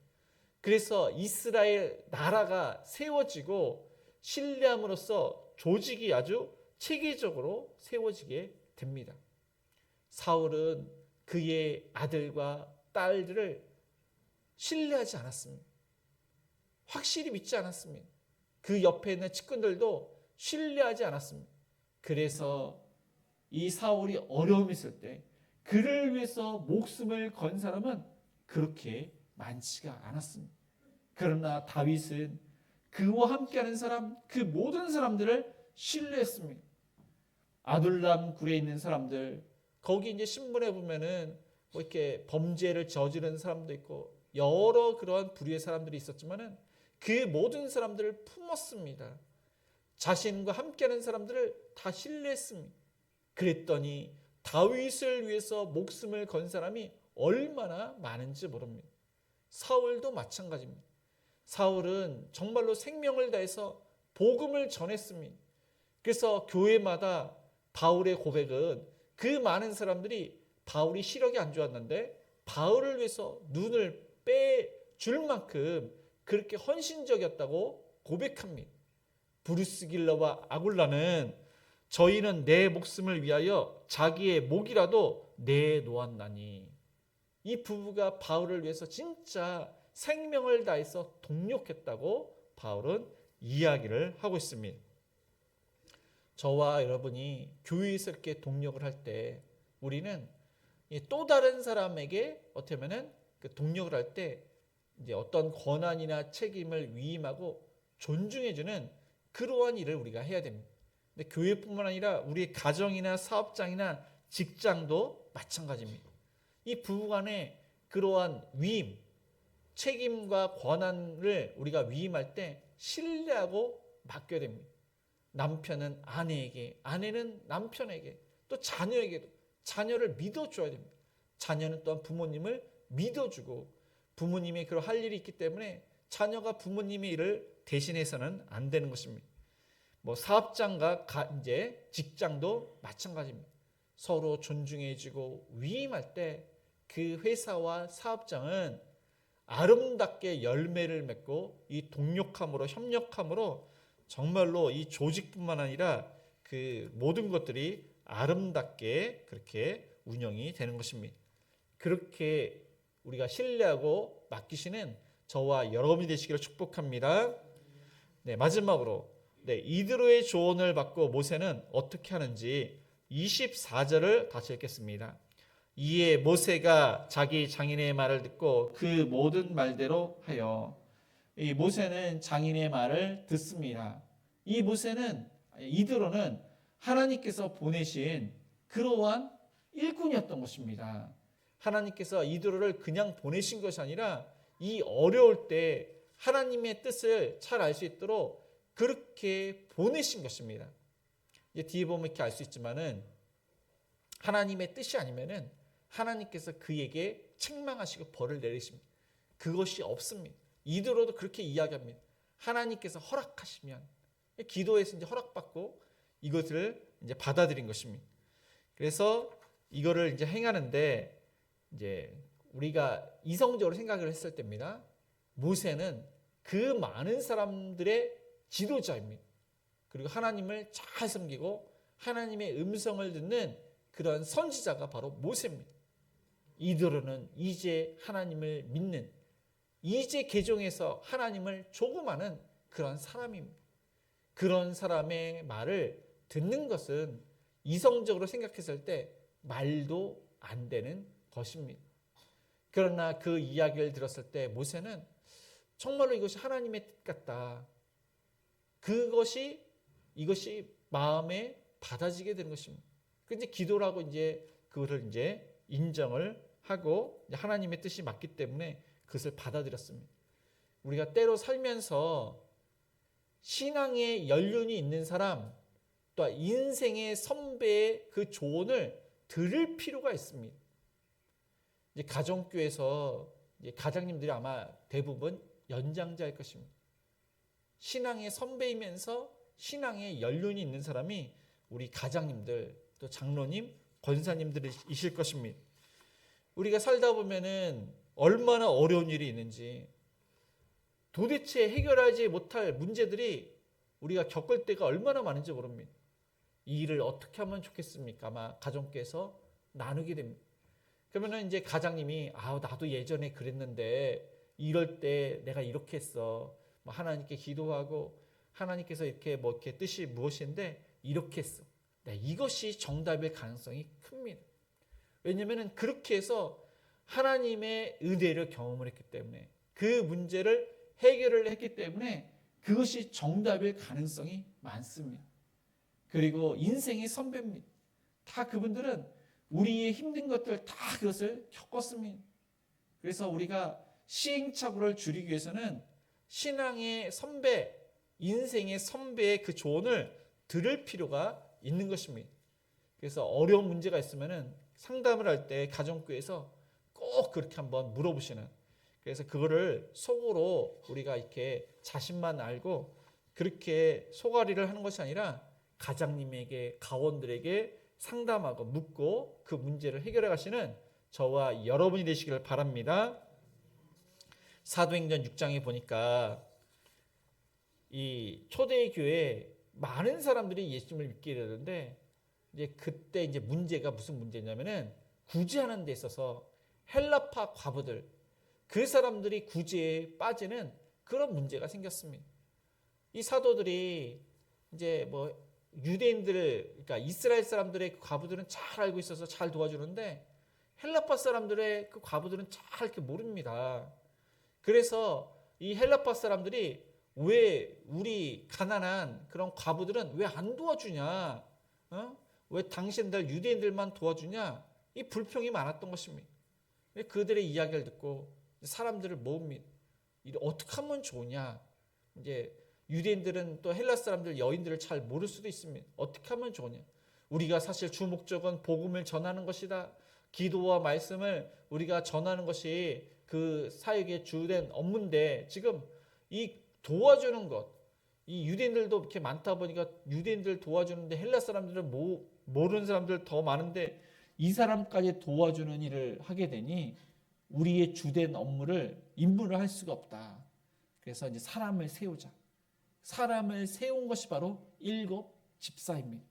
그래서 이스라엘 나라가 세워지고 신뢰함으로써 조직이 아주 체계적으로 세워지게 됩니다. 사울은 그의 아들과 딸들을 신뢰하지 않았습니다. 확실히 믿지 않았습니다. 그 옆에 있는 측근들도 신뢰하지 않았습니다. 그래서 이 사울이 어려움이 있을 때 그를 위해서 목숨을 건 사람은 그렇게 많지가 않았습니다. 그러나 다윗은 그와 함께하는 사람, 그 모든 사람들을 신뢰했습니다. 아둘람 굴에 있는 사람들, 거기 이제 신문에 보면은 뭐 이렇게 범죄를 저지른 사람도 있고 여러 그러한 부류의 사람들이 있었지만은 그 모든 사람들을 품었습니다. 자신과 함께하는 사람들을 다 신뢰했습니다. 그랬더니 다윗을 위해서 목숨을 건 사람이 얼마나 많은지 모릅니다. 사울도 마찬가지입니다. 사울은 정말로 생명을 다해서 복음을 전했습니다. 그래서 교회마다 바울의 고백은 그 많은 사람들이 바울이 시력이 안 좋았는데 바울을 위해서 눈을 빼줄 만큼 그렇게 헌신적이었다고 고백합니다. 브루스 길러와 아굴라는 저희는 내 목숨을 위하여 자기의 목이라도 내놓았나니, 이 부부가 바울을 위해서 진짜 생명을 다해서 동력했다고 바울은 이야기를 하고 있습니다. 저와 여러분이 교회에서 이렇게 동력을 할 때 우리는 또 다른 사람에게 어떻게 보면은 그 동력을 할 때 이제 어떤 권한이나 책임을 위임하고 존중해주는 그러한 일을 우리가 해야 됩니다. 근데 교회뿐만 아니라 우리의 가정이나 사업장이나 직장도 마찬가지입니다. 이 부부간의 그러한 위임, 책임과 권한을 우리가 위임할 때 신뢰하고 맡겨야 됩니다. 남편은 아내에게, 아내는 남편에게, 또 자녀에게도 자녀를 믿어줘야 됩니다. 자녀는 또한 부모님을 믿어주고 부모님이 그럴 할 일이 있기 때문에 자녀가 부모님의 일을 대신해서는 안 되는 것입니다. 뭐 사업장과 이제 직장도 마찬가지입니다. 서로 존중해주고 위임할 때 그 회사와 사업장은 아름답게 열매를 맺고 이 동력함으로 협력함으로 정말로 이 조직뿐만 아니라 그 모든 것들이 아름답게 그렇게 운영이 되는 것입니다. 그렇게 우리가 신뢰하고 맡기시는 저와 여러분이 되시기를 축복합니다. 네, 마지막으로 이드로의 조언을 받고 모세는 어떻게 하는지 24절을 다시 읽겠습니다. 이에 모세가 자기 장인의 말을 듣고 그 모든 말대로 하여. 이 모세는 장인의 말을 듣습니다. 이 모세는 이드로는 하나님께서 보내신 그러한 일꾼이었던 것입니다. 하나님께서 이드로를 그냥 보내신 것이 아니라 이 어려울 때 하나님의 뜻을 잘 알 수 있도록 그렇게 보내신 것입니다. 이제 뒤에 보면 이렇게 알 수 있지만은 하나님의 뜻이 아니면은 하나님께서 그에게 책망하시고 벌을 내리십니다. 그것이 없습니다. 이드로도 그렇게 이야기합니다. 하나님께서 허락하시면 기도해서 이제 허락받고 이것을 이제 받아들인 것입니다. 그래서 이거를 이제 행하는데 이제 우리가 이성적으로 생각을 했을 때입니다. 모세는 그 많은 사람들의 지도자입니다. 그리고 하나님을 잘 섬기고 하나님의 음성을 듣는 그런 선지자가 바로 모세입니다. 이드로는 이제 하나님을 믿는, 이제 개종해서 하나님을 조금 아는 그런 사람입니다. 그런 사람의 말을 듣는 것은 이성적으로 생각했을 때 말도 안 되는 것입니다. 그러나 그 이야기를 들었을 때 모세는 정말로 이것이 하나님의 뜻 같다. 이것이 마음에 받아지게 되는 것입니다. 그런데 기도라고 이제 그것을 이제 인정을 하고 하나님의 뜻이 맞기 때문에 그것을 받아들였습니다. 우리가 때로 살면서 신앙의 연륜이 있는 사람, 또 인생의 선배의 그 조언을 들을 필요가 있습니다. 이제 가정교회에서 이제 가장님들이 아마 대부분 연장자일 것입니다. 신앙의 선배이면서 신앙의 연륜이 있는 사람이 우리 가장님들, 또 장로님, 권사님들이실 것입니다. 우리가 살다 보면은 얼마나 어려운 일이 있는지 도대체 해결하지 못할 문제들이 우리가 겪을 때가 얼마나 많은지 모릅니다. 이 일을 어떻게 하면 좋겠습니까? 아마 가정께서 나누게 됩니다. 그러면은 이제 가장님이 나도 예전에 그랬는데 이럴 때 내가 이렇게 했어. 뭐 하나님께 기도하고 하나님께서 이렇게 이렇게 뜻이 무엇인데 이렇게 했어. 이것이 정답일 가능성이 큽니다. 왜냐하면 그렇게 해서 하나님의 은혜를 경험을 했기 때문에 그 문제를 해결을 했기 때문에 그것이 정답일 가능성이 많습니다. 그리고 인생의 선배입니다. 다 그분들은 우리의 힘든 것들 다 그것을 겪었습니다. 그래서 우리가 시행착오를 줄이기 위해서는 신앙의 선배, 인생의 선배의 그 조언을 들을 필요가 있는 것입니다. 그래서 어려운 문제가 있으면은 상담을 할 때 가정교회에서 꼭 그렇게 한번 물어보시는, 그래서 그거를 속으로 우리가 이렇게 자신만 알고 그렇게 속앓이를 하는 것이 아니라 가장님에게, 가원들에게 상담하고 묻고 그 문제를 해결해 가시는 저와 여러분이 되시기를 바랍니다. 사도행전 6장에 보니까 이 초대교회에 많은 사람들이 예수님을 믿게 되는데 이제 그때 이제 문제가 무슨 문제냐면은 구제하는 데 있어서 헬라파 과부들, 그 사람들이 구제에 빠지는 그런 문제가 생겼습니다. 이 사도들이 이제 뭐 유대인들, 그러니까 이스라엘 사람들의 과부들은 잘 알고 있어서 잘 도와주는데 헬라파 사람들의 그 과부들은 잘 이렇게 모릅니다. 그래서 이 헬라파 사람들이 왜 우리 가난한 그런 과부들은 왜 안 도와주냐? 왜 당신들 유대인들만 도와주냐? 이 불평이 많았던 것입니다. 그들의 이야기를 듣고 사람들을 모읍니다. 어떻게 하면 좋으냐? 이제 유대인들은 또 헬라 사람들 여인들을 잘 모를 수도 있습니다. 어떻게 하면 좋으냐? 우리가 사실 주 목적은 복음을 전하는 것이다. 기도와 말씀을 우리가 전하는 것이 그 사역의 주된 업무인데, 지금 이 도와주는 것, 이 유대인들도 이렇게 많다 보니까 유대인들 도와주는데 헬라 사람들은 모르는 사람들 더 많은데 이 사람까지 도와주는 일을 하게 되니 우리의 주된 임무를 할 수가 없다. 그래서 이제 사람을 세우자. 사람을 세운 것이 바로 일곱 집사입니다.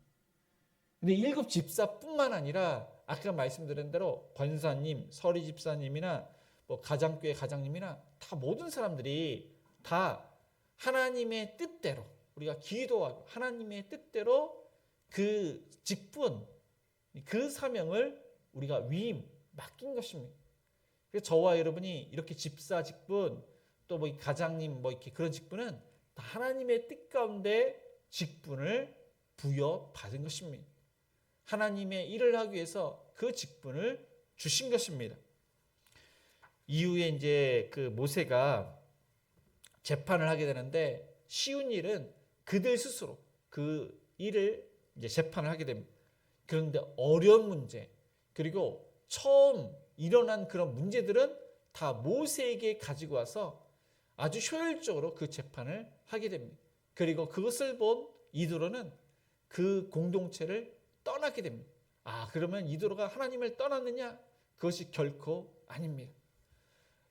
근데 일곱 집사뿐만 아니라 아까 말씀드린 대로 권사님, 서리 집사님이나 뭐 가장교회 가장님이나 다 모든 사람들이 다 하나님의 뜻대로, 우리가 기도하고 하나님의 뜻대로 그 직분, 그 사명을 우리가 맡긴 것입니다. 그래서 저와 여러분이 이렇게 집사 직분, 또 뭐 가장님 뭐 이렇게 그런 직분은 다 하나님의 뜻 가운데 직분을 부여받은 것입니다. 하나님의 일을 하기 위해서 그 직분을 주신 것입니다. 이후에 이제 그 모세가 재판을 하게 되는데, 쉬운 일은 그들 스스로 그 일을 이제 재판을 하게 됩니다. 그런데 어려운 문제, 그리고 처음 일어난 그런 문제들은 다 모세에게 가지고 와서 아주 효율적으로 그 재판을 하게 됩니다. 그리고 그것을 본 이드로는 그 공동체를 떠나게 됩니다. 그러면 이드로가 하나님을 떠났느냐? 그것이 결코 아닙니다.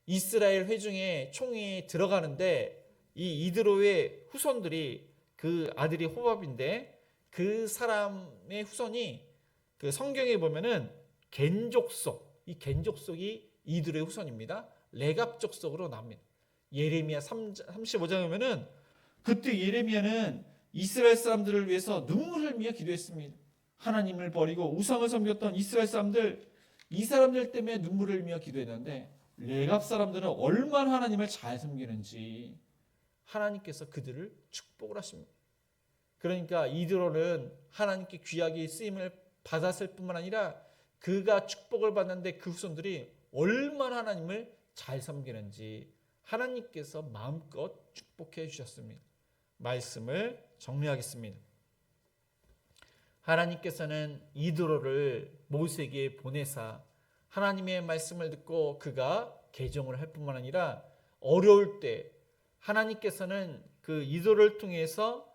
이스라엘 회중의 총회에 들어가는데 이 이드로의 후손들이, 그 아들이 호밥인데 그 사람의 후손이 그 성경에 보면은 겐족속, 이 겐족속이 이드로의 후손입니다. 레갑 족속으로 나옵니다. 예레미야 35장에 보면은 그때 예레미야는 이스라엘 사람들을 위해서 눈물을 흘리며 기도했습니다. 하나님을 버리고 우상을 섬겼던 이스라엘 사람들, 이 사람들 때문에 눈물을 흘리며 기도했는데 레갑 사람들은 얼마나 하나님을 잘 섬기는지 하나님께서 그들을 축복을 하십니다. 그러니까 이드로는 하나님께 귀하게 쓰임을 받았을 뿐만 아니라 그가 축복을 받는데 그 후손들이 얼마나 하나님을 잘 섬기는지 하나님께서 마음껏 축복해 주셨습니다. 말씀을 정리하겠습니다. 하나님께서는 이드로를 모세에게 보내사 하나님의 말씀을 듣고 그가 개종을 할 뿐만 아니라 어려울 때 하나님께서는 그 이드로를 통해서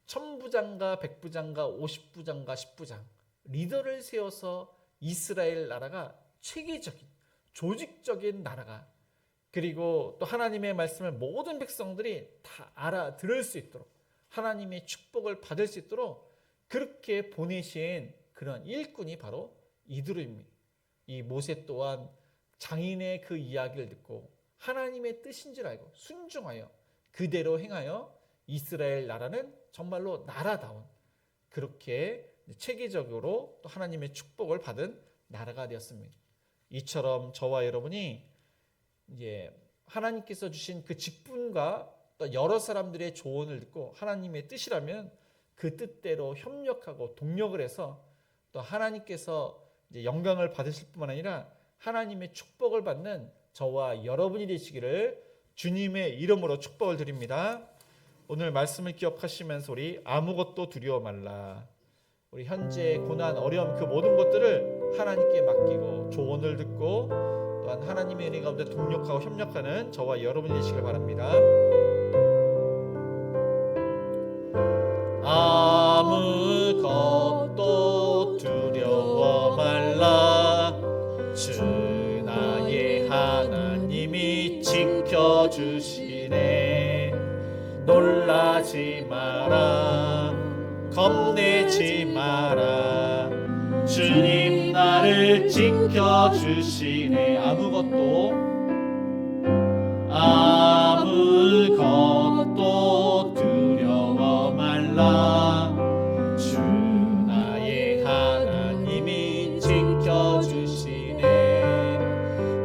천부장과 백부장과 50부장과 10부장 리더를 세워서 이스라엘 나라가 체계적인 조직적인 나라가, 그리고 또 하나님의 말씀을 모든 백성들이 다 알아들을 수 있도록 하나님의 축복을 받을 수 있도록 그렇게 보내신 그런 일꾼이 바로 이드로입니다. 이 모세 또한 장인의 그 이야기를 듣고 하나님의 뜻인 줄 알고 순종하여 그대로 행하여 이스라엘 나라는 정말로 나라다운, 그렇게 체계적으로 또 하나님의 축복을 받은 나라가 되었습니다. 이처럼 저와 여러분이 이제 하나님께서 주신 그 직분과 또 여러 사람들의 조언을 듣고 하나님의 뜻이라면 그 뜻대로 협력하고 동력을 해서 또 하나님께서 이제 영광을 받으실 뿐만 아니라 하나님의 축복을 받는 저와 여러분이 되시기를 주님의 이름으로 축복을 드립니다. 오늘 말씀을 기억하시면서 우리 아무것도 두려워 말라. 우리 현재 고난, 어려움 그 모든 것들을 하나님께 맡기고 조언을 듣고 또한 하나님의 은혜 가운데 동력하고 협력하는 저와 여러분이 되시길 바랍니다. 아무것도 두려워 말라. 주 나의 하나님이 지켜주시네. 놀라지 마라. 겁내지 마라. 주님 나를 지켜주시네. 아무것도 두려워 말라. 주 나의 하나님이 지켜주시네.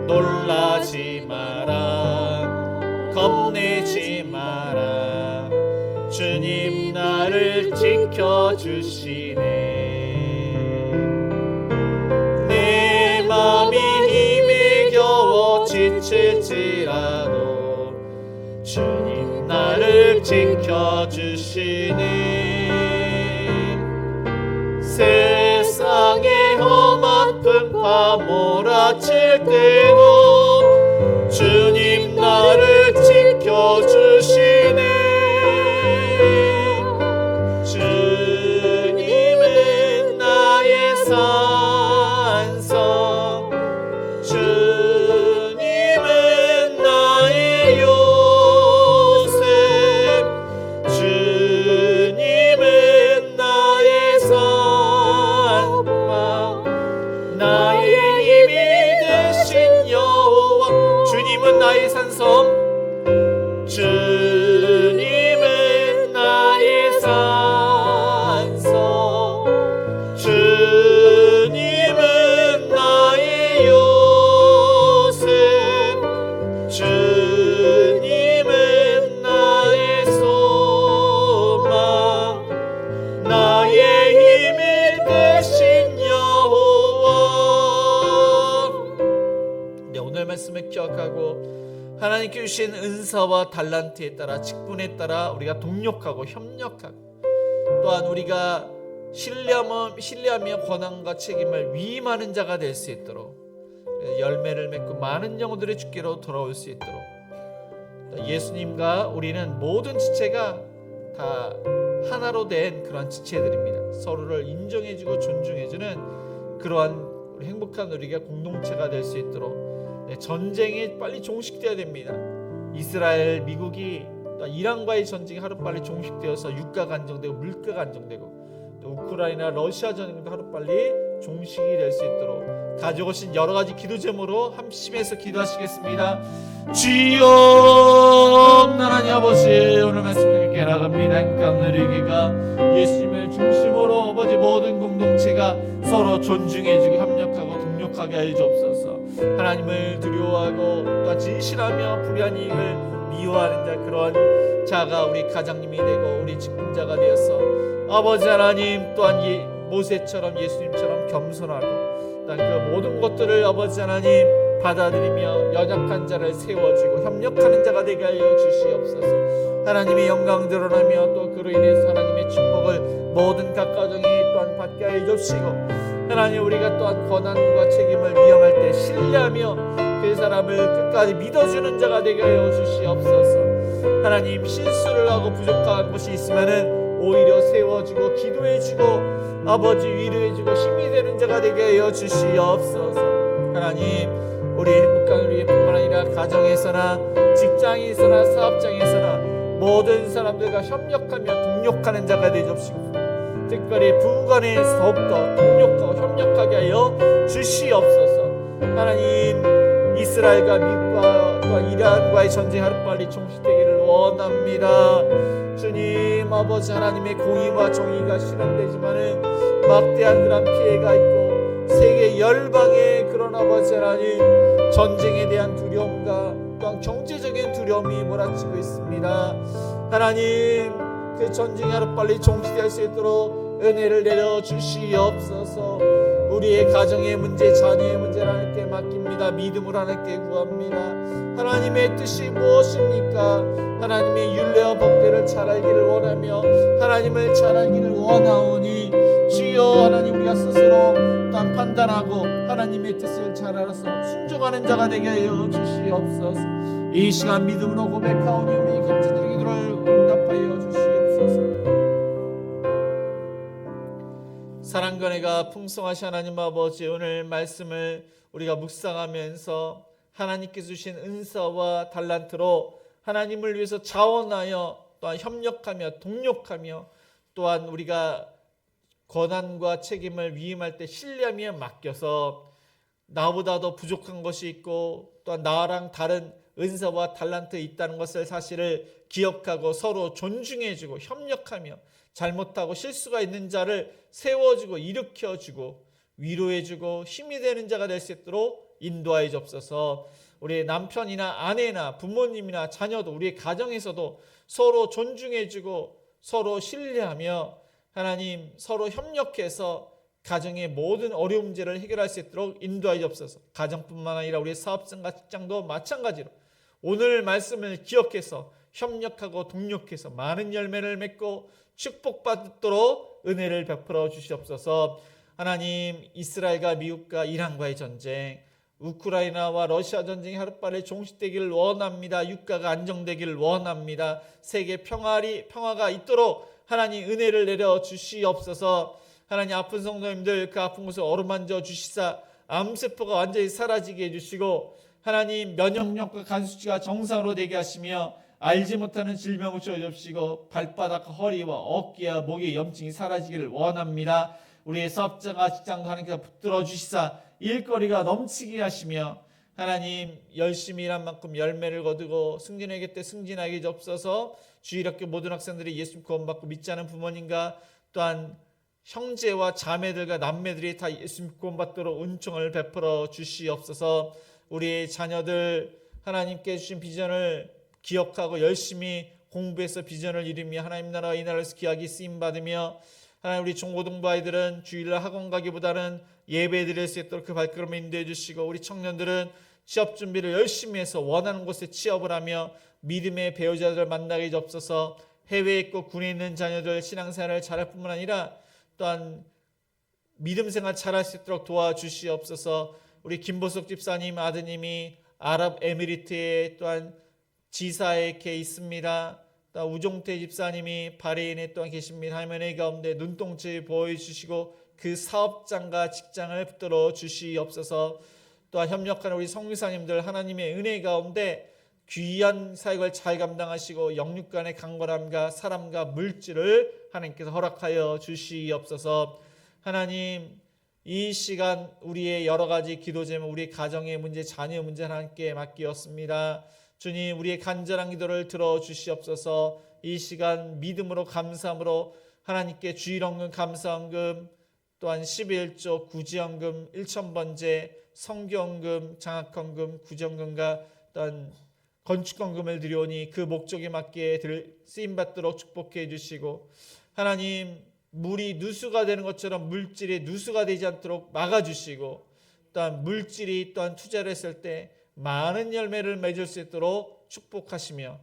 놀라지 마라. 겁내지 마라. 주님 나를 지켜주시네. 내 맘이 힘에 겨워 지칠지라도 주님 나를 지켜주시네. 다칠 때도 주님 나를 지켜주시네. 주님은 나의 산성, 주님은 나의 요셉, 주님은 나의 선망, 나의 힘이 되신 여호와. 주님은 나의 산성, 주님은 나의 산성, 주님은 나의 요셉, 주님은 나의 소망, 나의 힘이 되신 여호와. 네, 오늘 말씀을 기억하고 하나님께 주신 은사와 달란트에 따라, 직분에 따라 우리가 동력하고 협력하고, 또한 우리가 신뢰하며 권한과 책임을 위임하는 자가 될 수 있도록, 열매를 맺고 많은 영혼들의 주께로 돌아올 수 있도록, 예수님과 우리는 모든 지체가 다 하나로 된 그런 지체들입니다. 서로를 인정해주고 존중해주는 그러한 우리 행복한 우리가 공동체가 될 수 있도록, 전쟁이 빨리 종식되어야 됩니다. 이스라엘, 미국이 이란과의 전쟁이 하루빨리 종식되어서 유가가 안정되고 물가가 안정되고, 또 우크라이나, 러시아 전쟁도 하루빨리 종식이 될 수 있도록 가져오신 여러 가지 기도 제목으로 합심해서 기도하시겠습니다. 주여 하나님 아버지, 오늘 말씀을 깨나갑니다. 행복한 우리에게가 예수님을 중심으로 아버지 모든 공동체가 서로 존중해주고 협력하고 동력하게 하여 주옵소서. 하나님을 두려워하고 또 진실하며 불의한 이익을 미워하는 자, 그런 자가 우리 가장님이 되고 우리 직분자가 되어서 아버지 하나님, 또한 모세처럼 예수님처럼 겸손하고 그 모든 것들을 아버지 하나님 받아들이며 연약한 자를 세워주고 협력하는 자가 되게 하여 주시옵소서. 하나님의 영광 드러나며 또 그로 인해서 하나님의 축복을 모든 각 가정이 또한 받게 하여 주시고, 하나님 우리가 또한 권한과 책임을 위임할 때 신뢰하며 그 사람을 끝까지 믿어주는 자가 되게 하여 주시옵소서. 하나님, 실수를 하고 부족한 것이 있으면은 오히려 세워주고 기도해주고 아버지 위로해주고 힘이 되는 자가 되게 하여 주시옵소서. 하나님, 우리 행복한 우리 뿐만 아니라 가정에서나 직장에서나 사업장에서나 모든 사람들과 협력하며 동력하는 자가 되어 주시고, 특별히 부부간에 더욱더 동력하고 협력하게 하여 주시옵소서. 하나님, 이스라엘과 미국과 또한 이란과의 전쟁이 하루빨리 종식되기를 원합니다. 주님 아버지, 하나님의 공의와 정의가 실현되지만은 막대한 그런 피해가 있고 세계 열방의 그런 아버지 하나님 전쟁에 대한 두려움과 또한 경제적인 두려움이 몰아치고 있습니다. 하나님, 그 전쟁이 하루빨리 종식될 수 있도록 은혜를 내려 주시옵소서. 우리의 가정의 문제, 자녀의 문제를 하나님께 맡깁니다. 믿음으로 하나님께 구합니다. 하나님의 뜻이 무엇입니까? 하나님의 율례와 법대를 잘 알기를 원하며 하나님을 잘 알기를 원하오니, 주여 하나님, 우리가 스스로 또한 판단하고 하나님의 뜻을 잘 알아서 순종하는 자가 되게 하여 주시옵소서. 이 시간 믿음으로 고백하오니 우리 감사드리는 기도를 응답하여 주시옵소서. 사랑과 은혜가 풍성하신 하나님 아버지, 오늘 말씀을 우리가 묵상하면서 하나님께서 주신 은사와 달란트로 하나님을 위해서 자원하여 또한 협력하며 동력하며, 또한 우리가 권한과 책임을 위임할 때 신뢰하며 맡겨서 나보다 더 부족한 것이 있고 또한 나랑 다른 은사와 달란트 있다는 것을 사실을 기억하고 서로 존중해주고 협력하며 잘못하고 실수가 있는 자를 세워주고 일으켜주고 위로해주고 힘이 되는 자가 될 수 있도록 인도하여 주옵소서. 우리의 남편이나 아내나 부모님이나 자녀도 우리의 가정에서도 서로 존중해주고 서로 신뢰하며 하나님 서로 협력해서 가정의 모든 어려운 문제를 해결할 수 있도록 인도하여 주옵소서. 가정뿐만 아니라 우리의 사업장과 직장도 마찬가지로 오늘 말씀을 기억해서 협력하고 동력해서 많은 열매를 맺고 축복받도록 은혜를 베풀어 주시옵소서. 하나님, 이스라엘과 미국과 이란과의 전쟁, 우크라이나와 러시아 전쟁이 하루빨리 종식되기를 원합니다. 유가가 안정되기를 원합니다. 세계 평화가 있도록 하나님 은혜를 내려 주시옵소서. 하나님 아픈 성도님들 그 아픈 곳을 어루만져 주시사 암세포가 완전히 사라지게 해주시고 하나님 면역력과 간수치가 정상으로 되게 하시며 알지 못하는 질병을 주시고 발바닥, 허리와 어깨와 목의 염증이 사라지기를 원합니다. 우리의 사업자가 직장도 하나님께서 붙들어 주시사 일거리가 넘치게 하시며 하나님 열심히 일한 만큼 열매를 거두고 승진의 때 승진하게 주옵소서. 주일학교 모든 학생들이 예수님 구원받고 믿지 않은 부모님과 또한 형제와 자매들과 남매들이 다 예수님 구원받도록 은총을 베풀어 주시옵소서. 우리의 자녀들 하나님께 주신 비전을 기억하고 열심히 공부해서 비전을 이루며 하나님 나라와 이 나라에서 귀하게 쓰임받으며 하나님 우리 중고등부 아이들은 주일날 학원 가기보다는 예배 드릴 수 있도록 그 발걸음을 인도해 주시고 우리 청년들은 취업 준비를 열심히 해서 원하는 곳에 취업을 하며 믿음의 배우자들을 만나게 해주옵소서. 해외에 있고 군에 있는 자녀들 신앙생활을 잘할 뿐만 아니라 또한 믿음생활 잘할 수 있도록 도와주시옵소서. 우리 김보석 집사님 아드님이 아랍에미리트에 또한 지사에 있습니다. 또 우종태 집사님이 바레인에 또한 계십니다. 하나님의 가운데 눈동체 보여주시고 그 사업장과 직장을 붙들어 주시옵소서. 또한 협력하는 우리 성교사님들 하나님의 은혜 가운데 귀한 사역을 잘 감당하시고 영육 간의 강건함과 사람과 물질을 하나님께서 허락하여 주시옵소서. 하나님 이 시간 우리의 여러 가지 기도 제목, 우리 가정의 문제, 자녀 문제 하나님께 맡기었습니다. 주님 우리의 간절한 기도를 들어주시옵소서. 이 시간 믿음으로 감사함으로 하나님께 주일헌금 감사헌금 또한 11조 구제헌금 1,000번째 성교헌금 장학헌금 구제헌금과 또한 건축헌금을 드리오니 그 목적에 맞게 쓰임받도록 축복해 주시고 하나님 물이 누수가 되는 것처럼 물질이 누수가 되지 않도록 막아주시고 또한 물질이 또한 투자를 했을 때 많은 열매를 맺을 수 있도록 축복하시며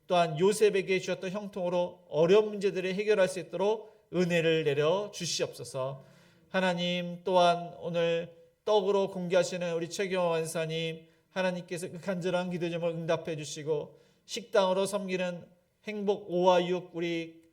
또한 요셉에게 주셨던 형통으로 어려운 문제들을 해결할 수 있도록 은혜를 내려 주시옵소서. 하나님 또한 오늘 떡으로 공개하시는 우리 최경호 원사님 하나님께서 그 간절한 기도 제목을 응답해 주시고 식당으로 섬기는 행복 5와 6 우리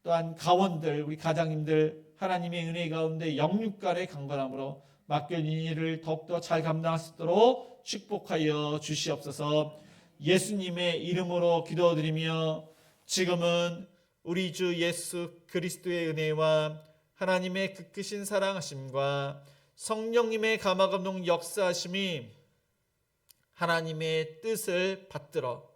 또한 가원들 우리 가장님들 하나님의 은혜 가운데 영육간의 강건함으로 맡겨진 일을 더욱더 잘 감당할 수 있도록 축복하여 주시옵소서. 예수님의 이름으로 기도드리며 지금은 우리 주 예수 그리스도의 은혜와 하나님의 그 크신 사랑하심과 성령님의 감화감동 역사하심이 하나님의 뜻을 받들어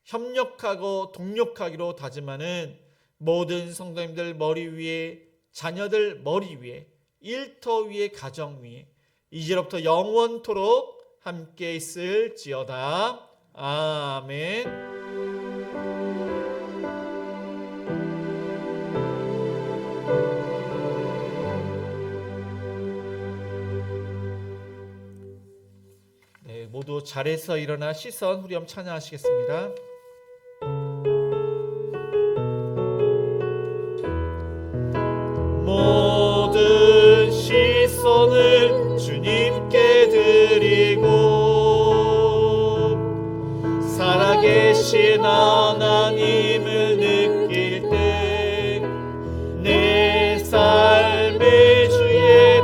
협력하고 동력하기로 다짐하는 모든 성도님들 머리 위에 자녀들 머리 위에 일터 위에 가정 위에 이제로부터 영원토록 함께 있을지어다. 아멘. 모두 자리에서 일어나 시선 후렴 찬양하시겠습니다. 모든 시선을 주님께 드리고 살아계신 하나님을 느낄 때 내 삶의 주의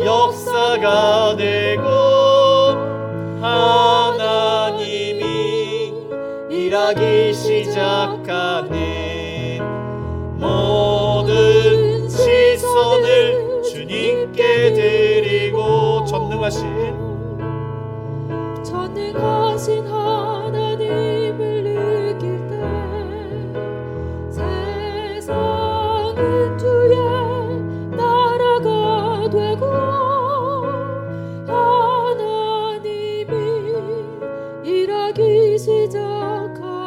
역사가 되고 하나님이 일하기 시작하네. 모든 시선을 주님께 드리고 전능하신 하나님을 느낄 때 세상은 주의 나라가 되고 하나님이 일하기 시작하네.